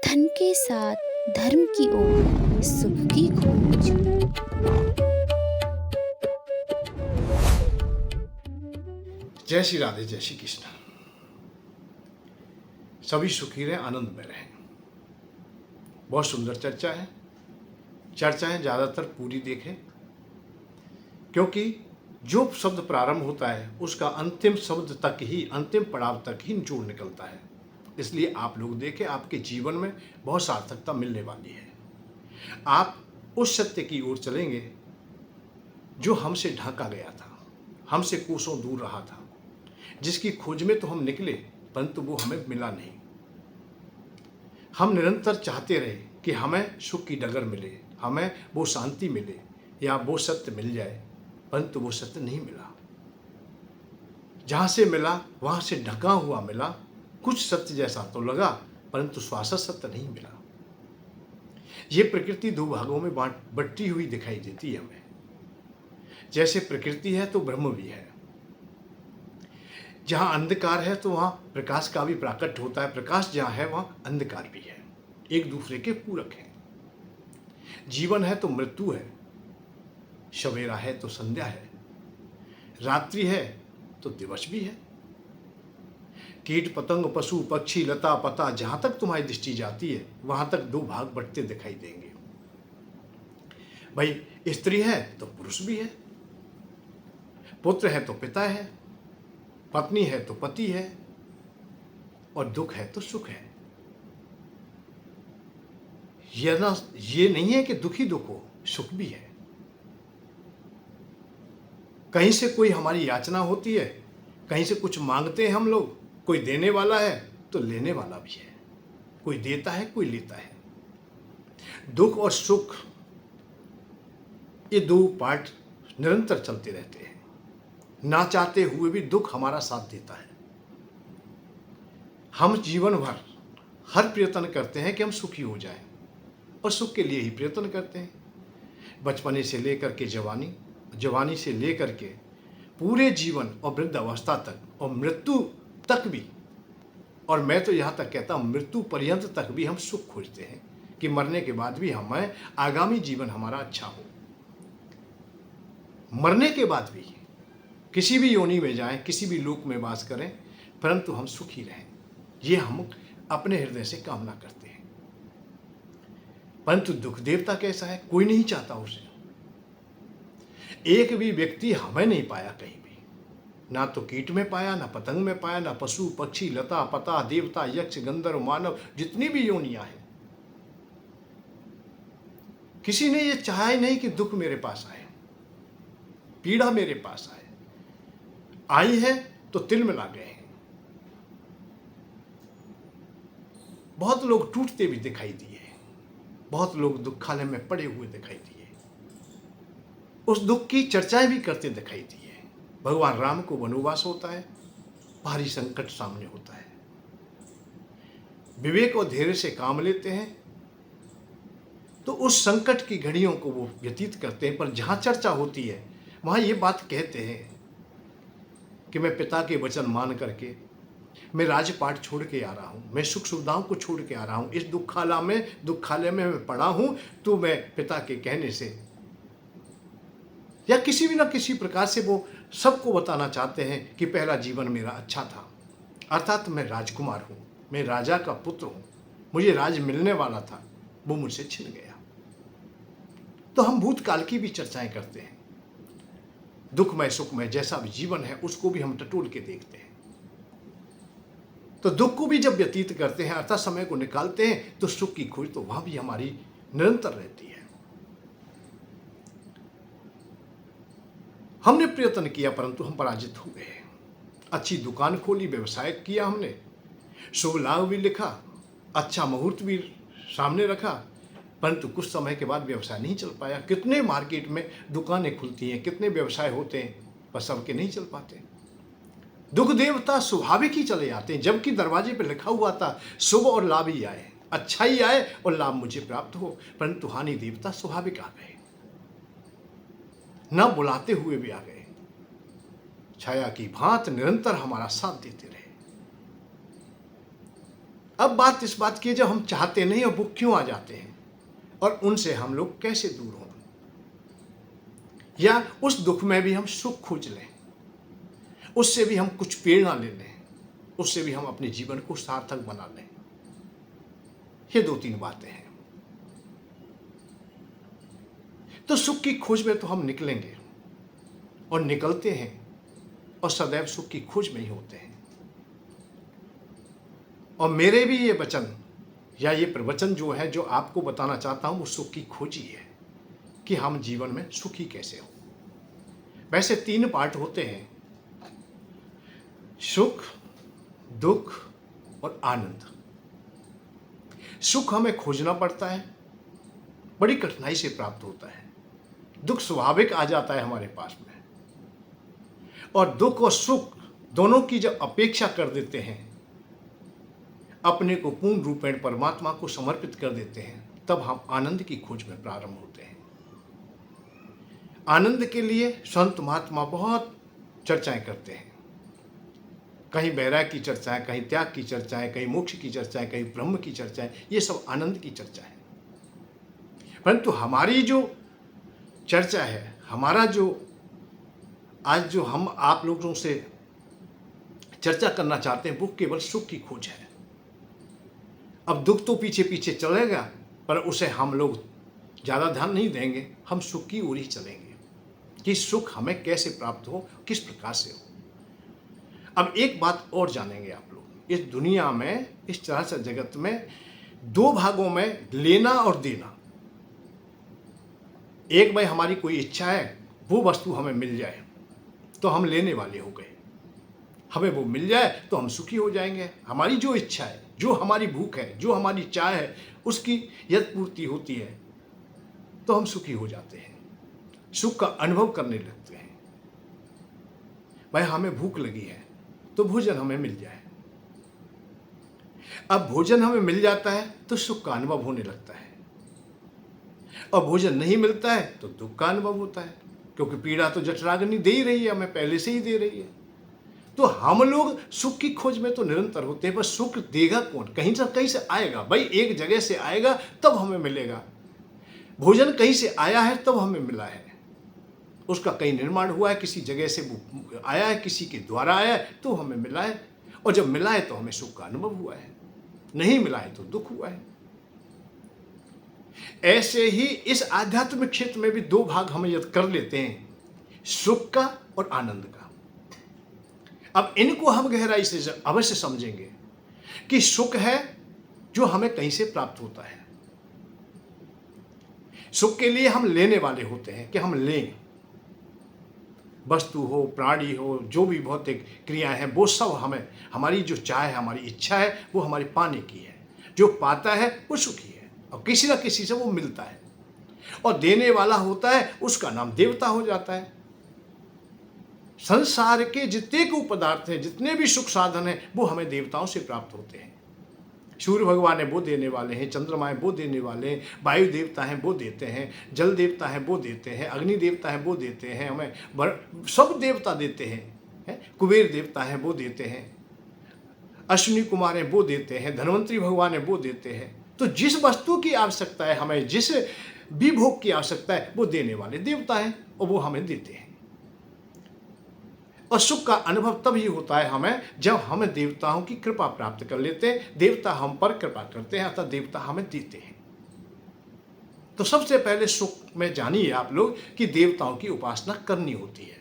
धन के साथ धर्म की ओर सुख की खोज। जय श्री राधे, जय श्री कृष्ण। सभी सुखी रहें, आनंद में रहें। बहुत सुंदर चर्चा है। चर्चाएं ज़्यादातर पूरी देखें, क्योंकि जो शब्द प्रारंभ होता है उसका अंतिम शब्द तक ही, अंतिम पड़ाव तक ही निचोड़ निकलता है। इसलिए आप लोग देखें, आपके जीवन में बहुत सार्थकता मिलने वाली है। आप उस सत्य की ओर चलेंगे जो हमसे ढाका गया था, हमसे कोसों दूर रहा था, जिसकी खोज में तो हम निकले परंतु वो हमें मिला नहीं। हम निरंतर चाहते रहे कि हमें सुख की डगर मिले, हमें वो शांति मिले या वो सत्य मिल जाए, परंतु वो सत्य नहीं मिला। जहाँ से मिला वहाँ से ढका हुआ मिला। कुछ सत्य जैसा तो लगा, परंतु शाश्वत सत्य नहीं मिला। ये प्रकृति दो भागों में बंटी हुई दिखाई देती है हमें। जैसे प्रकृति है तो ब्रह्म भी है। जहाँ अंधकार है तो वहाँ प्रकाश का भी प्राकट्य होता है, प्रकाश जहाँ है वहाँ अंधकार भी है, एक दूसरे के पूरक हैं। जीवन है तो मृत्यु है, सवेरा है तो संध्या है, रात्रि है तो दिवस भी है। कीट पतंग पशु पक्षी लता पता, जहाँ तक तुम्हारी दृष्टि जाती है वहाँ तक दो भाग बंटते दिखाई देंगे। भाई, स्त्री है तो पुरुष भी है, पुत्र है तो पिता है, पत्नी है तो पति है, और दुख है तो सुख है। ये नहीं है कि दुखी दुख हो, सुख भी है। कहीं से कोई हमारी याचना होती है, कहीं से कुछ मांगते हैं हम लोग, कोई देने वाला है तो लेने वाला भी है, कोई देता है कोई लेता है। दुख और सुख, ये दो पार्ट निरंतर चलते रहते हैं। ना चाहते हुए भी दुख हमारा साथ देता है। हम जीवन भर हर प्रयत्न करते हैं कि हम सुखी हो जाएं, और सुख के लिए ही प्रयत्न करते हैं। बचपने से लेकर के जवानी, जवानी से लेकर के पूरे जीवन और वृद्ध अवस्था तक और मृत्यु तक भी, और मैं तो यहाँ तक कहता हूँ मृत्यु पर्यंत तक भी हम सुख खोजते हैं कि मरने के बाद भी हमें आगामी जीवन हमारा अच्छा हो। मरने के बाद भी किसी भी योनि में जाएं, किसी भी लोक में वास करें, परंतु हम सुखी रहें, ये हम अपने हृदय से कामना करते हैं। परंतु दुख देवता कैसा है, कोई नहीं चाहता उसे। एक भी व्यक्ति हमें नहीं पाया कहीं भी, ना तो कीट में पाया, ना पतंग में पाया, ना पशु पक्षी लता पता देवता यक्ष गंधर्व मानव, जितनी भी योनियां हैं, किसी ने ये चाहा ही नहीं कि दुख मेरे पास आए, पीड़ा मेरे पास आए। आई है तो तिल मिला गए हैं। बहुत लोग टूटते भी दिखाई दिए, बहुत लोग दुखालय में पड़े हुए दिखाई दिए, उस दुख की चर्चाएं भी करते दिखाई दिए। भगवान राम को वनवास होता है, भारी संकट सामने होता है, विवेक और धैर्य से काम लेते हैं तो उस संकट की घड़ियों को वो व्यतीत करते हैं। पर जहाँ चर्चा होती है वहाँ ये बात कहते हैं कि मैं पिता के वचन मान करके मैं राजपाट छोड़ के आ रहा हूँ, मैं सुख सुविधाओं को छोड़ के आ रहा हूँ, इस दुखालय में मैं पड़ा हूँ, तो मैं पिता के कहने से या किसी भी ना किसी प्रकार से वो सबको बताना चाहते हैं कि पहला जीवन मेरा अच्छा था, अर्थात मैं राजकुमार हूँ, मैं राजा का पुत्र हूँ, मुझे राज मिलने वाला था, वो मुझसे छिन गया। तो हम भूतकाल की भी चर्चाएं करते हैं, दुखमय सुखमय जैसा भी जीवन है उसको भी हम टटोल के देखते हैं। तो दुख को भी जब व्यतीत करते हैं, अर्थात समय को निकालते हैं, तो सुख की खोज तो वहां भी हमारी निरंतर रहती है। हमने प्रयत्न किया परंतु हम पराजित हो गए। अच्छी दुकान खोली, व्यवसाय किया हमने, शुभ लाभ भी लिखा, अच्छा मुहूर्त भी सामने रखा, परंतु कुछ समय के बाद व्यवसाय नहीं चल पाया। कितने मार्केट में दुकानें खुलती हैं, कितने व्यवसाय होते हैं, पर सबके नहीं चल पाते। दुख देवता स्वाभाविक ही चले जाते हैं, जबकि दरवाजे पर लिखा हुआ था शुभ और लाभ ही आए, अच्छा ही आए और लाभ मुझे प्राप्त हो, परंतु हानि देवता स्वाभाविक आ गए, न बुलाते हुए भी आ गए, छाया की भांत निरंतर हमारा साथ देते रहे। अब बात इस बात की है, जब हम चाहते नहीं और वो क्यों आ जाते हैं और उनसे हम लोग कैसे दूर हों, या उस दुख में भी हम सुख खोज लें, उससे भी हम कुछ प्रेरणा ले लें, उससे भी हम अपने जीवन को सार्थक बना लें। ये 2-3 बातें हैं। तो सुख की खोज में तो हम निकलेंगे और निकलते हैं और सदैव सुख की खोज में ही होते हैं। और मेरे भी ये वचन या ये प्रवचन जो है, जो आपको बताना चाहता हूं, वो सुख की खोज ही है कि हम जीवन में सुखी कैसे हो। वैसे 3 पार्ट होते हैं, सुख, दुख और आनंद। सुख हमें खोजना पड़ता है, बड़ी कठिनाई से प्राप्त होता है। दुख स्वाभाविक आ जाता है हमारे पास में, और दुख और सुख दोनों की जब अपेक्षा कर देते हैं, अपने को पूर्ण रूपेण परमात्मा को समर्पित कर देते हैं, तब हम आनंद की खोज में प्रारंभ होते हैं। आनंद के लिए संत महात्मा बहुत चर्चाएं करते हैं, कहीं वैराग्य की चर्चाएं, कहीं त्याग की चर्चाएं, कहीं मोक्ष की चर्चाएं, कहीं ब्रह्म की चर्चाएं, ये सब आनंद की चर्चा है। परंतु हमारी जो चर्चा है, हमारा जो आज जो हम आप लोगों से चर्चा करना चाहते हैं, वो केवल सुख की खोज है। अब दुख तो पीछे पीछे चलेगा, पर उसे हम लोग ज़्यादा ध्यान नहीं देंगे, हम सुख की ओर ही चलेंगे कि सुख हमें कैसे प्राप्त हो, किस प्रकार से हो। अब एक बात और जानेंगे आप लोग, इस दुनिया में, इस तरह से जगत में 2 भागों में लेना और देना। एक भाई हमारी कोई इच्छा है, वो वस्तु हमें मिल जाए तो हम लेने वाले हो गए, हमें वो मिल जाए तो हम सुखी हो जाएंगे। हमारी जो इच्छा है, जो हमारी भूख है, जो हमारी चाह है, उसकी यदि पूर्ति होती है तो हम सुखी हो जाते हैं, सुख का अनुभव करने लगते हैं। भाई हमें भूख लगी है तो भोजन हमें मिल जाए, अब भोजन हमें मिल जाता है तो सुख का अनुभव होने लगता है, और भोजन नहीं मिलता है तो दुख का अनुभव होता है, क्योंकि पीड़ा तो जठराग्नि दे ही रही है, हमें पहले से ही दे रही है। तो हम लोग सुख की खोज में तो निरंतर होते हैं, पर सुख देगा कौन? कहीं से आएगा भाई, एक जगह से आएगा तब हमें मिलेगा। भोजन कहीं से आया है तब हमें मिला है, उसका कहीं निर्माण हुआ है, किसी जगह से वो आया है, किसी के द्वारा आया है तो हमें मिला है, और जब मिला है तो हमें सुख का अनुभव हुआ है, नहीं मिला है तो दुख हुआ है। ऐसे ही इस आध्यात्मिक क्षेत्र में भी 2 भाग हम यदि कर लेते हैं, सुख का और आनंद का। अब इनको हम गहराई से अवश्य समझेंगे कि सुख है जो हमें कहीं से प्राप्त होता है। सुख के लिए हम लेने वाले होते हैं कि हम लें, वस्तु हो, प्राणी हो, जो भी भौतिक क्रियाएं हैं, वो सब हमें, हमारी जो चाह है, हमारी इच्छा है, वो हमारे पाने की है। जो पाता है वो सुखी है, और किसी ना किसी से वो मिलता है, और देने वाला होता है, उसका नाम देवता हो जाता है। संसार के जितने को पदार्थ हैं, जितने भी सुख साधन हैं, वो हमें देवताओं से प्राप्त होते हैं। सूर्य भगवान है वो देने वाले हैं, चंद्रमाएं वो देने वाले हैं, वायु देवता हैं वो देते हैं, जल देवता हैं वो देते हैं, अग्नि देवता हैं वो देते हैं, हमें सब देवता देते हैं, कुबेर देवता हैं वो देते हैं, अश्विनी कुमार हैं वो देते हैं, धनवंतरी भगवान है वो देते हैं। तो जिस वस्तु की आवश्यकता है, हमें जिस भी भोग की आवश्यकता है, वो देने वाले देवता हैं और वो हमें देते हैं। और सुख का अनुभव तभी होता है हमें, जब हम देवताओं की कृपा प्राप्त कर लेते हैं, देवता हम पर कृपा करते हैं, अर्थात देवता हमें देते हैं। तो सबसे पहले सुख में जानिए आप लोग कि देवताओं की उपासना करनी होती है।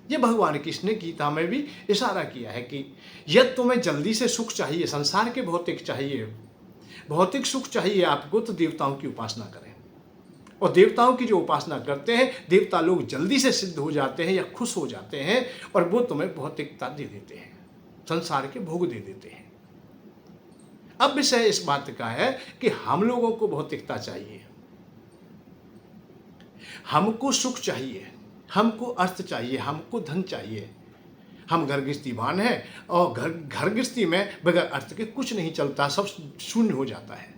ये भगवान कृष्ण ने गीता में भी इशारा किया है कि यदि तुम्हें जल्दी से सुख चाहिए, संसार के भौतिक चाहिए, भौतिक सुख चाहिए आपको, तो देवताओं की उपासना करें। और देवताओं की जो उपासना करते हैं, देवता लोग जल्दी से सिद्ध हो जाते हैं या खुश हो जाते हैं, और वो तुम्हें भौतिकता दे देते हैं, संसार के भोग दे देते हैं। अब विषय इस बात का है कि हम लोगों को भौतिकता चाहिए, हमको सुख चाहिए, हमको अर्थ चाहिए, हमको धन चाहिए। हम घर गृहस्थीवान हैं, और घर गृहस्थी में बगैर अर्थ के कुछ नहीं चलता, सब शून्य हो जाता है।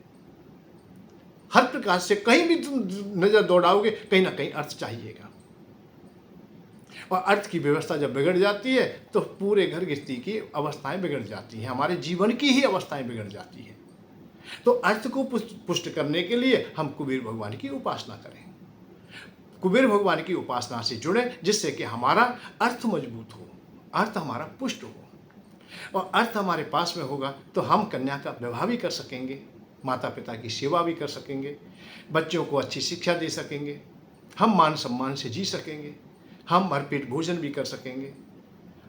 हर प्रकार से कहीं भी तुम नजर दौड़ाओगे, कहीं ना कहीं अर्थ चाहिएगा। और अर्थ की व्यवस्था जब बिगड़ जाती है तो पूरे घर गृहस्थी की अवस्थाएं बिगड़ जाती हैं, हमारे जीवन की ही अवस्थाएं बिगड़ जाती हैं। तो अर्थ को पुष्ट करने के लिए हम कुबेर भगवान की उपासना करें, कुबेर भगवान की उपासना से जुड़े, जिससे कि हमारा अर्थ मजबूत हो, अर्थ हमारा पुष्ट हो। और अर्थ हमारे पास में होगा तो हम कन्या का विवाह भी कर सकेंगे, माता पिता की सेवा भी कर सकेंगे, बच्चों को अच्छी शिक्षा दे सकेंगे, हम मान सम्मान से जी सकेंगे, हम भरपेट भोजन भी कर सकेंगे,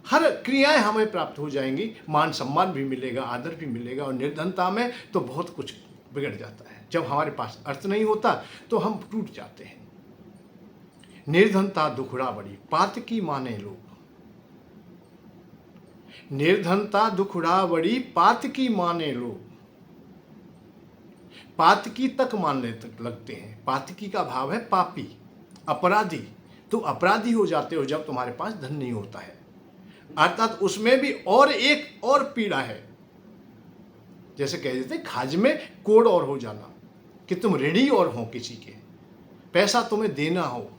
हर क्रियाएं हमें प्राप्त हो जाएंगी, मान सम्मान भी मिलेगा, आदर भी मिलेगा। और निर्धनता में तो बहुत कुछ बिगड़ जाता है। जब हमारे पास अर्थ नहीं होता तो हम टूट जाते हैं। निर्धनता दुखड़ा बड़ी, पातकी माने लोग। निर्धनता दुखड़ा बड़ी, पातकी माने लोग। पातकी तक मानने तक लगते हैं। पातकी का भाव है पापी, अपराधी। तो अपराधी हो जाते हो जब तुम्हारे पास धन नहीं होता है। अर्थात उसमें भी और एक और पीड़ा है, जैसे कह देते खाज में कोड़ और हो जाना, कि तुम ऋणी और हो किसी के, पैसा तुम्हें देना हो।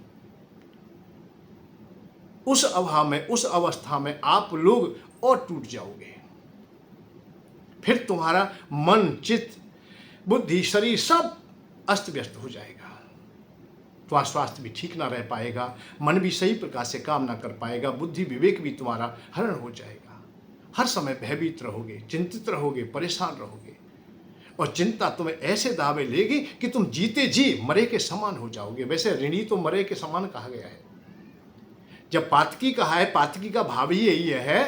उस अभाव में, उस अवस्था में आप लोग और टूट जाओगे। फिर तुम्हारा मन, चित्त, बुद्धि, शरीर सब अस्त व्यस्त हो जाएगा। तुम्हारा स्वास्थ्य भी ठीक ना रह पाएगा, मन भी सही प्रकार से काम ना कर पाएगा, बुद्धि विवेक भी तुम्हारा हरण हो जाएगा। हर समय भयभीत रहोगे, चिंतित रहोगे, परेशान रहोगे। और चिंता तुम्हें ऐसे दावे लेगी कि तुम जीते जी मरे के समान हो जाओगे। वैसे ऋणी तो मरे के समान कहा गया है। जब पातकी कहा है, पातकी का भाव ही यही है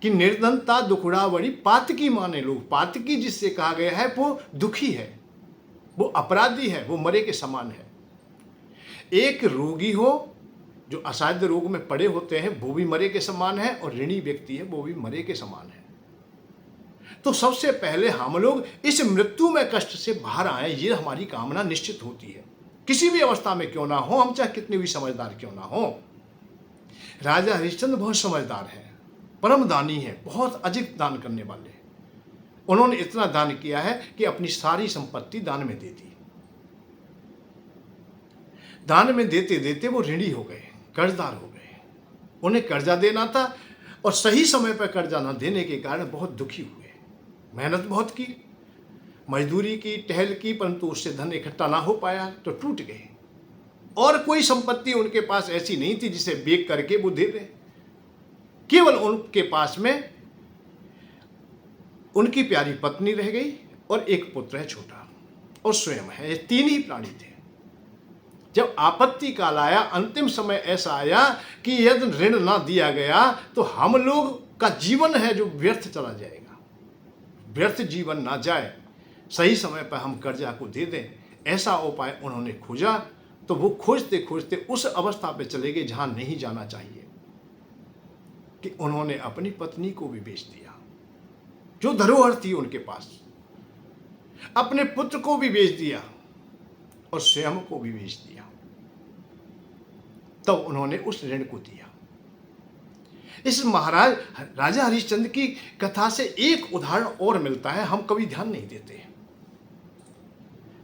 कि निर्धनता दुखड़ा बड़ी, पातकी माने लोग। पातकी जिससे कहा गया है वो दुखी है, वो अपराधी है, वो मरे के समान है। एक रोगी हो जो असाध्य रोग में पड़े होते हैं, वो भी मरे के समान है, और ऋणी व्यक्ति है वो भी मरे के समान है। तो सबसे पहले हम लोग इस मृत्यु में कष्ट से बाहर आए, ये हमारी कामना निश्चित होती है। किसी भी अवस्था में क्यों ना हो, हम चाहे कितने भी समझदार क्यों ना हो। राजा हरिश्चंद्र बहुत समझदार हैं, परम दानी है, बहुत अधिक दान करने वाले। उन्होंने इतना दान किया है कि अपनी सारी संपत्ति दान में दे दी। दान में देते देते वो ऋणी हो गए, कर्जदार हो गए। उन्हें कर्जा देना था और सही समय पर कर्जा न देने के कारण बहुत दुखी हुए। मेहनत बहुत की, मजदूरी की, टहल की, परंतु उससे धन इकट्ठा ना हो पाया तो टूट गए। और कोई संपत्ति उनके पास ऐसी नहीं थी जिसे बेच करके वो दे दें। केवल उनके पास में उनकी प्यारी पत्नी रह गई और एक पुत्र है छोटा, और स्वयं है। ये तीन ही प्राणी थे। जब आपत्ति काल आया, अंतिम समय ऐसा आया कि यदि ऋण ना दिया गया तो हम लोग का जीवन है जो व्यर्थ चला जाएगा। व्यर्थ जीवन ना जाए, सही समय पर हम कर्जा को दे दें, ऐसा उपाय उन्होंने खोजा। तो वो खोजते खोजते उस अवस्था पे चले गए जहां नहीं जाना चाहिए, कि उन्होंने अपनी पत्नी को भी बेच दिया जो धरोहर थी उनके पास, अपने पुत्र को भी बेच दिया और स्वयं को भी बेच दिया। तब उन्होंने उस ऋण को दिया। इस महाराज राजा हरिश्चंद्र की कथा से एक उदाहरण और मिलता है, हम कभी ध्यान नहीं देते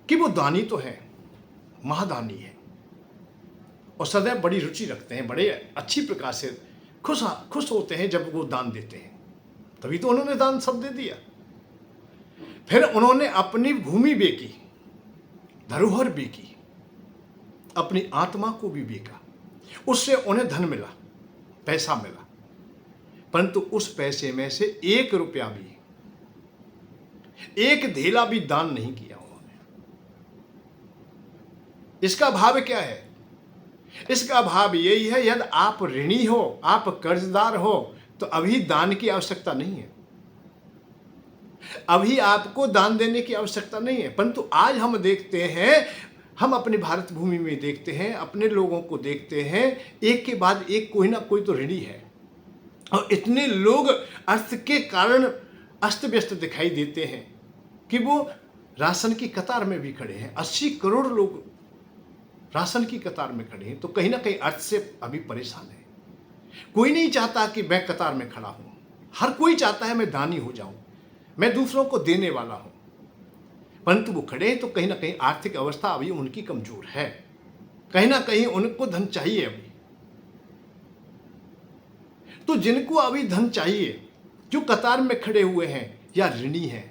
कि वो दानी तो है, महादानी है, और सदैव बड़ी रुचि रखते हैं, बड़े अच्छी प्रकार से खुश होते हैं जब वो दान देते हैं। तभी तो उन्होंने दान सब दे दिया। फिर उन्होंने अपनी भूमि बेची, धरोहर बेची, अपनी आत्मा को भी बेचा। उससे उन्हें धन मिला, पैसा मिला, परंतु उस पैसे में से 1 रुपया भी, 1 धेला भी दान नहीं किया उन्होंने। इसका भाव क्या है? इसका भाव यही है, यदि आप ऋणी हो, आप कर्जदार हो, तो अभी दान की आवश्यकता नहीं है, अभी आपको दान देने की आवश्यकता नहीं है। परंतु आज हम देखते हैं, हम अपने भारत भूमि में देखते हैं, अपने लोगों को देखते हैं, एक के बाद एक कोई ना कोई तो ऋणी है। और इतने लोग अर्थ के कारण अस्त व्यस्त दिखाई देते हैं कि वो राशन की कतार में भी खड़े हैं। 80 करोड़ लोग राशन की कतार में खड़े हैं, तो कहीं ना कहीं अर्थ से अभी परेशान है। कोई नहीं चाहता कि मैं कतार में खड़ा हूं, हर कोई चाहता है मैं दानी हो जाऊं, मैं दूसरों को देने वाला हूं। परंतु वो खड़े हैं तो कहीं ना कहीं आर्थिक अवस्था अभी उनकी कमजोर है, कहीं ना कहीं उनको धन चाहिए अभी। तो जिनको अभी धन चाहिए, जो कतार में खड़े हुए हैं या ऋणी हैं,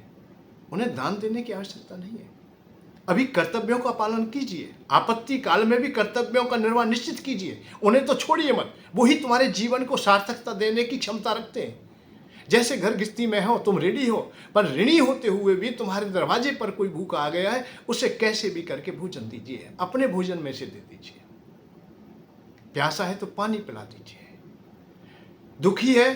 उन्हें दान देने की आवश्यकता नहीं है। अभी कर्तव्यों का पालन कीजिए, आपत्ति काल में भी कर्तव्यों का निर्वाह निश्चित कीजिए, उन्हें तो छोड़िए मत। वही तुम्हारे जीवन को सार्थकता देने की क्षमता रखते हैं। जैसे घर गृहस्थी में हो, तुम ऋणी हो, पर ऋणी होते हुए भी तुम्हारे दरवाजे पर कोई भूखा आ गया है, उसे कैसे भी करके भोजन दीजिए, अपने भोजन में से दे दीजिए। प्यासा है तो पानी पिला दीजिए। दुखी है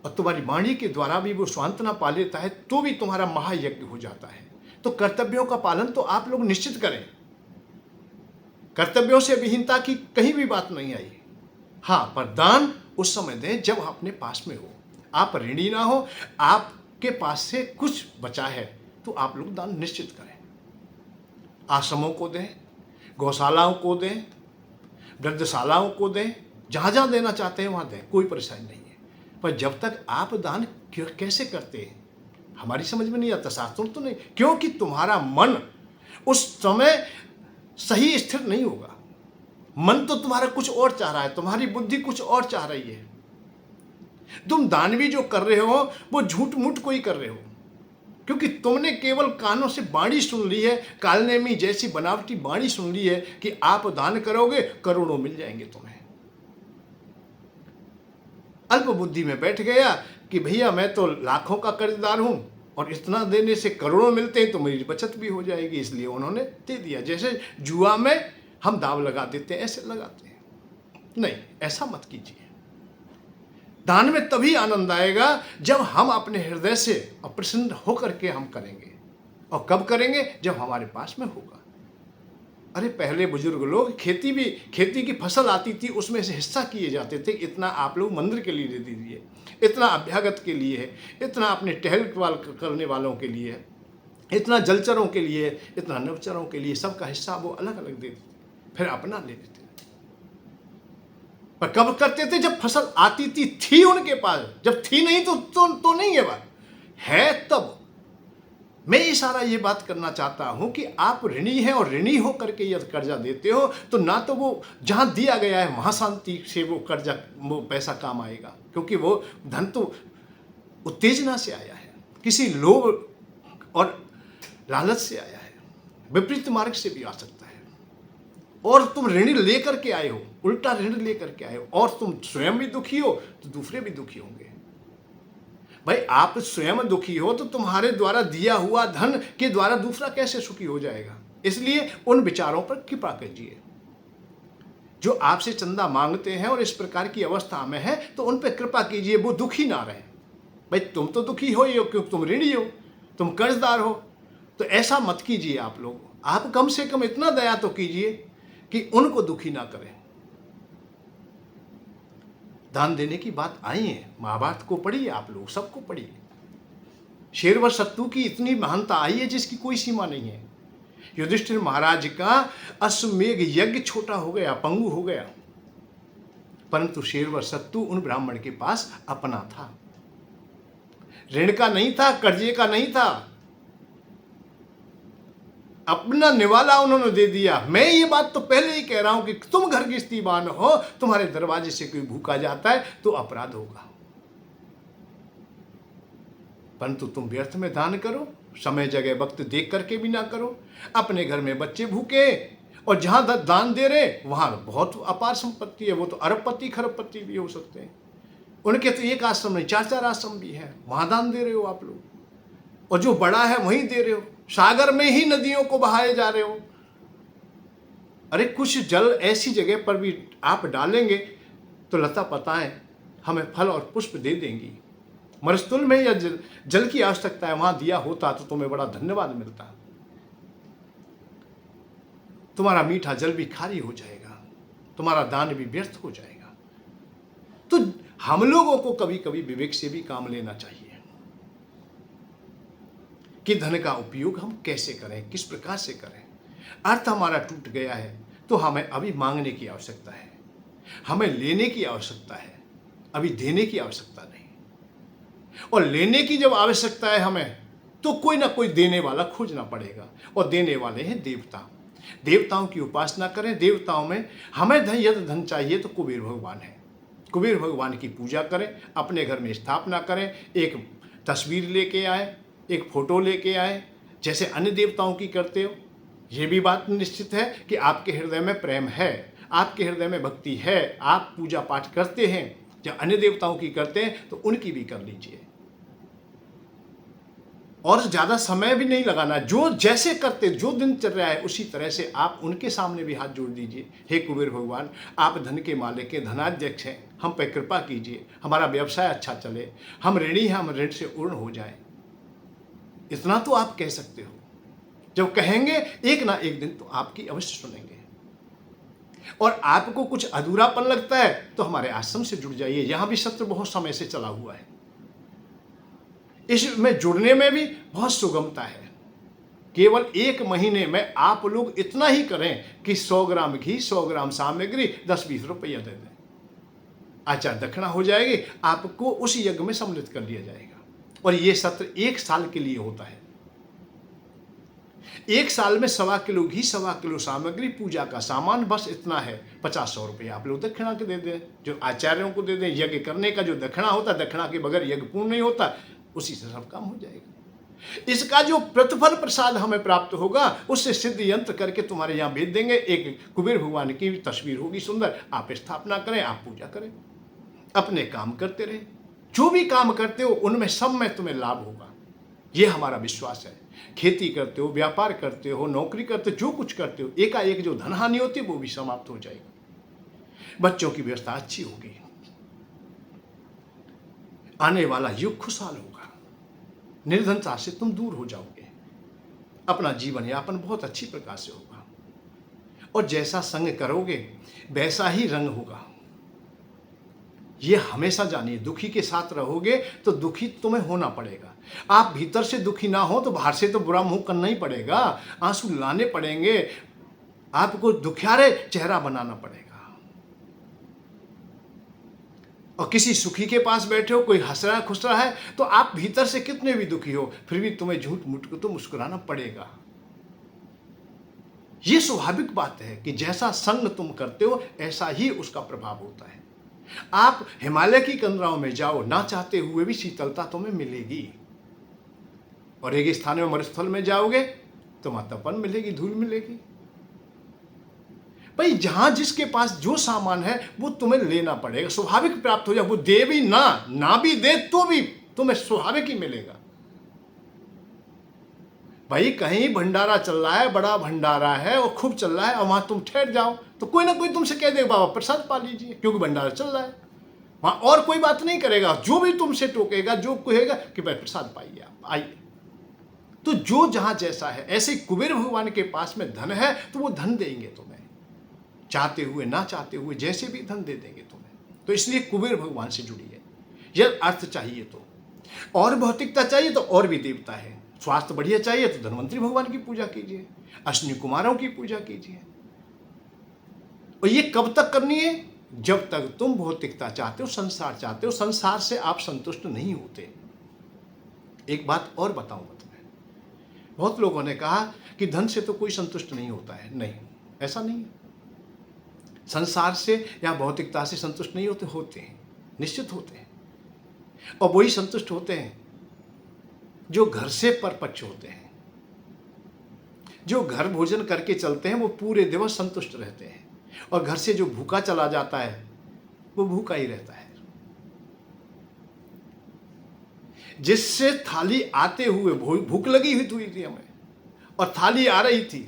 और तुम्हारी वाणी के द्वारा भी वो सांत्वना पा लेता है, तो भी तुम्हारा महायज्ञ हो जाता है। तो कर्तव्यों का पालन तो आप लोग निश्चित करें। कर्तव्यों से विहीनता की कहीं भी बात नहीं आई। हाँ, पर दान उस समय दें जब अपने पास में हो, आप ऋणी ना हो, आपके पास से कुछ बचा है तो आप लोग दान निश्चित करें। आश्रमों को दें, गौशालाओं को दें, वृद्धशालाओं को दें, जहाँ जहाँ देना चाहते हैं वहाँ दें, कोई परेशानी नहीं है। पर जब तक आप दान कैसे करते हैं हमारी समझ में नहीं आता, शास्त्रों तो नहीं, क्योंकि तुम्हारा मन उस समय सही स्थिर नहीं होगा। मन तो तुम्हारा कुछ और चाह रहा है, तुम्हारी बुद्धि कुछ और चाह रही है। तुम दान भी जो कर रहे हो वो झूठ मूठ को ही कर रहे हो, क्योंकि तुमने केवल कानों से बाणी सुन ली है, कालनेमी जैसी बनावटी बाणी सुन ली है कि आप दान करोगे करोड़ों मिल जाएंगे तुम्हें। अल्प बुद्धि में बैठ गया कि भैया मैं तो लाखों का कर्जदार हूं और इतना देने से करोड़ों मिलते हैं तो मेरी बचत भी हो जाएगी, इसलिए उन्होंने दे दिया। जैसे जुआ में हम दाव लगा देते हैं, ऐसे लगाते हैं। नहीं, ऐसा मत कीजिए। दान में तभी आनंद आएगा जब हम अपने हृदय से प्रसन्न होकर के हम करेंगे। और कब करेंगे? जब हमारे पास में होगा। अरे पहले बुजुर्ग लोग खेती की फसल आती थी, उसमें से हिस्सा किए जाते थे, इतना आप लोग मंदिर के लिए दे दीजिए, इतना अभ्यागत के लिए है, इतना अपने टहल करने वालों के लिए है, इतना जलचरों के लिए, इतना नवचरों के लिए, सबका हिस्सा वो अलग अलग दे देते, फिर अपना ले लेते। पर कब करते थे? जब फसल आती थी उनके पास। जब थी नहीं तो नहीं है बात, है तब। मैं इशारा ये बात करना चाहता हूं कि आप ऋणी हैं और ऋणी होकर के यदि कर्जा देते हो तो ना तो वो जहां दिया गया है वहां शांति से वो पैसा काम आएगा, क्योंकि वो धन तो उत्तेजना से आया है, किसी लोभ और लालच से आया है, विपरीत मार्ग से भी आ सकता है। और तुम ऋण लेकर के आए हो, उल्टा ऋण लेकर के आए हो, और तुम स्वयं भी दुखी हो तो दूसरे भी दुखी होंगे। भाई आप स्वयं दुखी हो तो तुम्हारे द्वारा दिया हुआ धन के द्वारा दूसरा कैसे सुखी हो जाएगा? इसलिए उन विचारों पर कृपा कीजिए जो आपसे चंदा मांगते हैं और इस प्रकार की अवस्था में है, तो उन पर कृपा कीजिए, वो दुखी ना रहे। भाई तुम तो दुखी हो ही हो, क्योंकि तुम ऋणी हो, तुम कर्जदार हो, तो ऐसा मत कीजिए। आप लोग, आप कम से कम इतना दया तो कीजिए कि उनको दुखी ना करें। दान देने की बात आई है, महाभारत को पढ़िए, आप लोग सबको पढ़िए। शेर व शत्रु की इतनी महानता आई है जिसकी कोई सीमा नहीं है। युधिष्ठिर महाराज का अश्वमेघ यज्ञ छोटा हो गया, पंगु हो गया, परंतु शेर व शत्रु उन ब्राह्मण के पास अपना था, ऋण का नहीं था, कर्जे का नहीं था, अपना निवाला उन्होंने दे दिया। मैं ये बात तो पहले ही कह रहा हूं कि तुम घर गृहस्थीवान हो, तुम्हारे दरवाजे से कोई भूखा जाता है तो अपराध होगा, परंतु तुम व्यर्थ में दान करो, समय जगह वक्त देख करके भी ना करो। अपने घर में बच्चे भूखे और जहां दान दे रहे वहां बहुत अपार संपत्ति है, वो तो अरबपति खरबपति भी हो सकते हैं, उनके तो एक आश्रम नहीं 4-4 आश्रम भी है, वहां दान दे रहे हो आप लोग, और जो बड़ा है वहीं दे रहे हो, सागर में ही नदियों को बहाए जा रहे हो। अरे कुछ जल ऐसी जगह पर भी आप डालेंगे तो लता पताएं हमें फल और पुष्प दे देंगी। मरुस्थल में या जल की आवश्यकता है, वहां दिया होता तो तुम्हें बड़ा धन्यवाद मिलता। तुम्हारा मीठा जल भी खाली हो जाएगा, तुम्हारा दान भी व्यर्थ हो जाएगा। तो हम लोगों को कभी कभी विवेक से भी काम लेना चाहिए कि धन का उपयोग हम कैसे करें, किस प्रकार से करें। अर्थ हमारा टूट गया है तो हमें अभी मांगने की आवश्यकता है, हमें लेने की आवश्यकता है, अभी देने की आवश्यकता नहीं। और लेने की जब आवश्यकता है हमें, तो कोई ना कोई देने वाला खोजना पड़ेगा, और देने वाले हैं देवता। देवताओं की उपासना करें। देवताओं में हमें यदि धन चाहिए तो कुबेर भगवान है। कुबेर भगवान की पूजा करें, अपने घर में स्थापना करें, एक तस्वीर लेके आए, एक फोटो लेके आए, जैसे अन्य देवताओं की करते हो। ये भी बात निश्चित है कि आपके हृदय में प्रेम है, आपके हृदय में भक्ति है, आप पूजा पाठ करते हैं, जब अन्य देवताओं की करते हैं तो उनकी भी कर लीजिए। और ज़्यादा समय भी नहीं लगाना, जो जैसे करते, जो दिन चल रहा है उसी तरह से आप उनके सामने भी हाथ जोड़ दीजिए। हे कुबेर भगवान, आप धन के मालिक हैं, धनाध्यक्ष हैं, हम पर कृपा कीजिए, हमारा व्यवसाय अच्छा चले, हम ऋणी हैं, हम ऋण से पूर्ण हो जाए। इतना तो आप कह सकते हो। जब कहेंगे एक ना एक दिन तो आपकी अवश्य सुनेंगे। और आपको कुछ अधूरापन लगता है तो हमारे आश्रम से जुड़ जाइए, यहां भी सत्र बहुत समय से चला हुआ है, इसमें जुड़ने में भी बहुत सुगमता है। केवल 1 महीने में आप लोग इतना ही करें कि 100 ग्राम घी, 100 ग्राम सामग्री, 10-20 रुपया दे दें, आचार दक्षिणा हो जाएगी, आपको उस यज्ञ में सम्मिलित कर लिया जाएगा। और ये सत्र 1 साल के लिए होता है। 1 साल में 1.25 किलो घी, 1.25 किलो सामग्री, पूजा का सामान, बस इतना है। 50-100 रुपये आप लोग दक्षिणा के दे दें, जो आचार्यों को दे दें। यज्ञ करने का जो दक्षिणा होता है, दक्षिणा के बगैर यज्ञ पूर्ण नहीं होता, उसी से सब काम हो जाएगा। इसका जो प्रतिफल प्रसाद हमें प्राप्त होगा, उससे सिद्ध यंत्र करके तुम्हारे यहाँ भेज देंगे। एक कुबेर भगवान की तस्वीर होगी सुंदर, आप स्थापना करें, आप पूजा करें, अपने काम करते रहे। जो भी काम करते हो उनमें सब में तुम्हें लाभ होगा, ये हमारा विश्वास है। खेती करते हो, व्यापार करते हो, नौकरी करते हो, जो कुछ करते हो, एकाएक जो धन हानि होती है वो भी समाप्त हो जाएगी। बच्चों की व्यवस्था अच्छी होगी, आने वाला युग खुशहाल होगा, निर्धनता से तुम दूर हो जाओगे, अपना जीवन यापन बहुत अच्छी प्रकार से होगा। और जैसा संग करोगे वैसा ही रंग होगा, ये हमेशा जानिए। दुखी के साथ रहोगे तो दुखी तुम्हें होना पड़ेगा। आप भीतर से दुखी ना हो तो बाहर से तो बुरा मुंह करना ही पड़ेगा, आंसू लाने पड़ेंगे, आपको दुखियारे चेहरा बनाना पड़ेगा। और किसी सुखी के पास बैठे हो, कोई हंस रहा खुश रहा है, तो आप भीतर से कितने भी दुखी हो फिर भी तुम्हें झूठ मूठ को तो मुस्कुराना पड़ेगा। ये स्वाभाविक बात है कि जैसा संग तुम करते हो ऐसा ही उसका प्रभाव होता है। आप हिमालय की कंदराओं में जाओ, ना चाहते हुए भी शीतलता तुम्हें मिलेगी। और रेगिस्तान में, मरुस्थल में जाओगे तो मातापन मिलेगी, धूल मिलेगी। भाई जहां जिसके पास जो सामान है वो तुम्हें लेना पड़ेगा, स्वाभाविक प्राप्त हो जाए। वो दे भी ना भी दे तो भी तुम्हें स्वाभाविक ही मिलेगा। भाई कहीं भंडारा चल रहा है, बड़ा भंडारा है और खूब चल रहा है, और वहां तुम ठहर जाओ तो कोई ना कोई तुमसे कह देगा बाबा प्रसाद पा लीजिए, क्योंकि भंडारा चल रहा है। वहां और कोई बात नहीं करेगा, जो भी तुमसे टोकेगा, जो कहेगा कि भाई प्रसाद पाइए, आप आइए। तो जो जहां जैसा है, ऐसे कुबेर भगवान के पास में धन है तो वो धन देंगे तुम्हें, चाहते हुए ना चाहते हुए जैसे भी धन दे देंगे तुम्हें। तो इसलिए कुबेर भगवान से जुड़िए। यह अर्थ चाहिए तो, और भौतिकता चाहिए तो और भी देवता है। स्वास्थ्य बढ़िया चाहिए तो धन्वंतरी भगवान की पूजा कीजिए, अश्विनी कुमारों की पूजा कीजिए। और ये कब तक करनी है? जब तक तुम भौतिकता चाहते हो, संसार चाहते हो, संसार से आप संतुष्ट नहीं होते। एक बात और बताऊंगा तुम्हें, बहुत लोगों ने कहा कि धन से तो कोई संतुष्ट नहीं होता है। नहीं, ऐसा नहीं है। संसार से या भौतिकता से संतुष्ट नहीं होते हैं, निश्चित होते हैं। और वही संतुष्ट होते हैं जो घर से परपक्ष होते हैं, जो घर भोजन करके चलते हैं, वो पूरे दिवस संतुष्ट रहते हैं। और घर से जो भूखा चला जाता है वो भूखा ही रहता है। जिससे थाली आते हुए भूख लगी हुई थी हमें, और थाली आ रही थी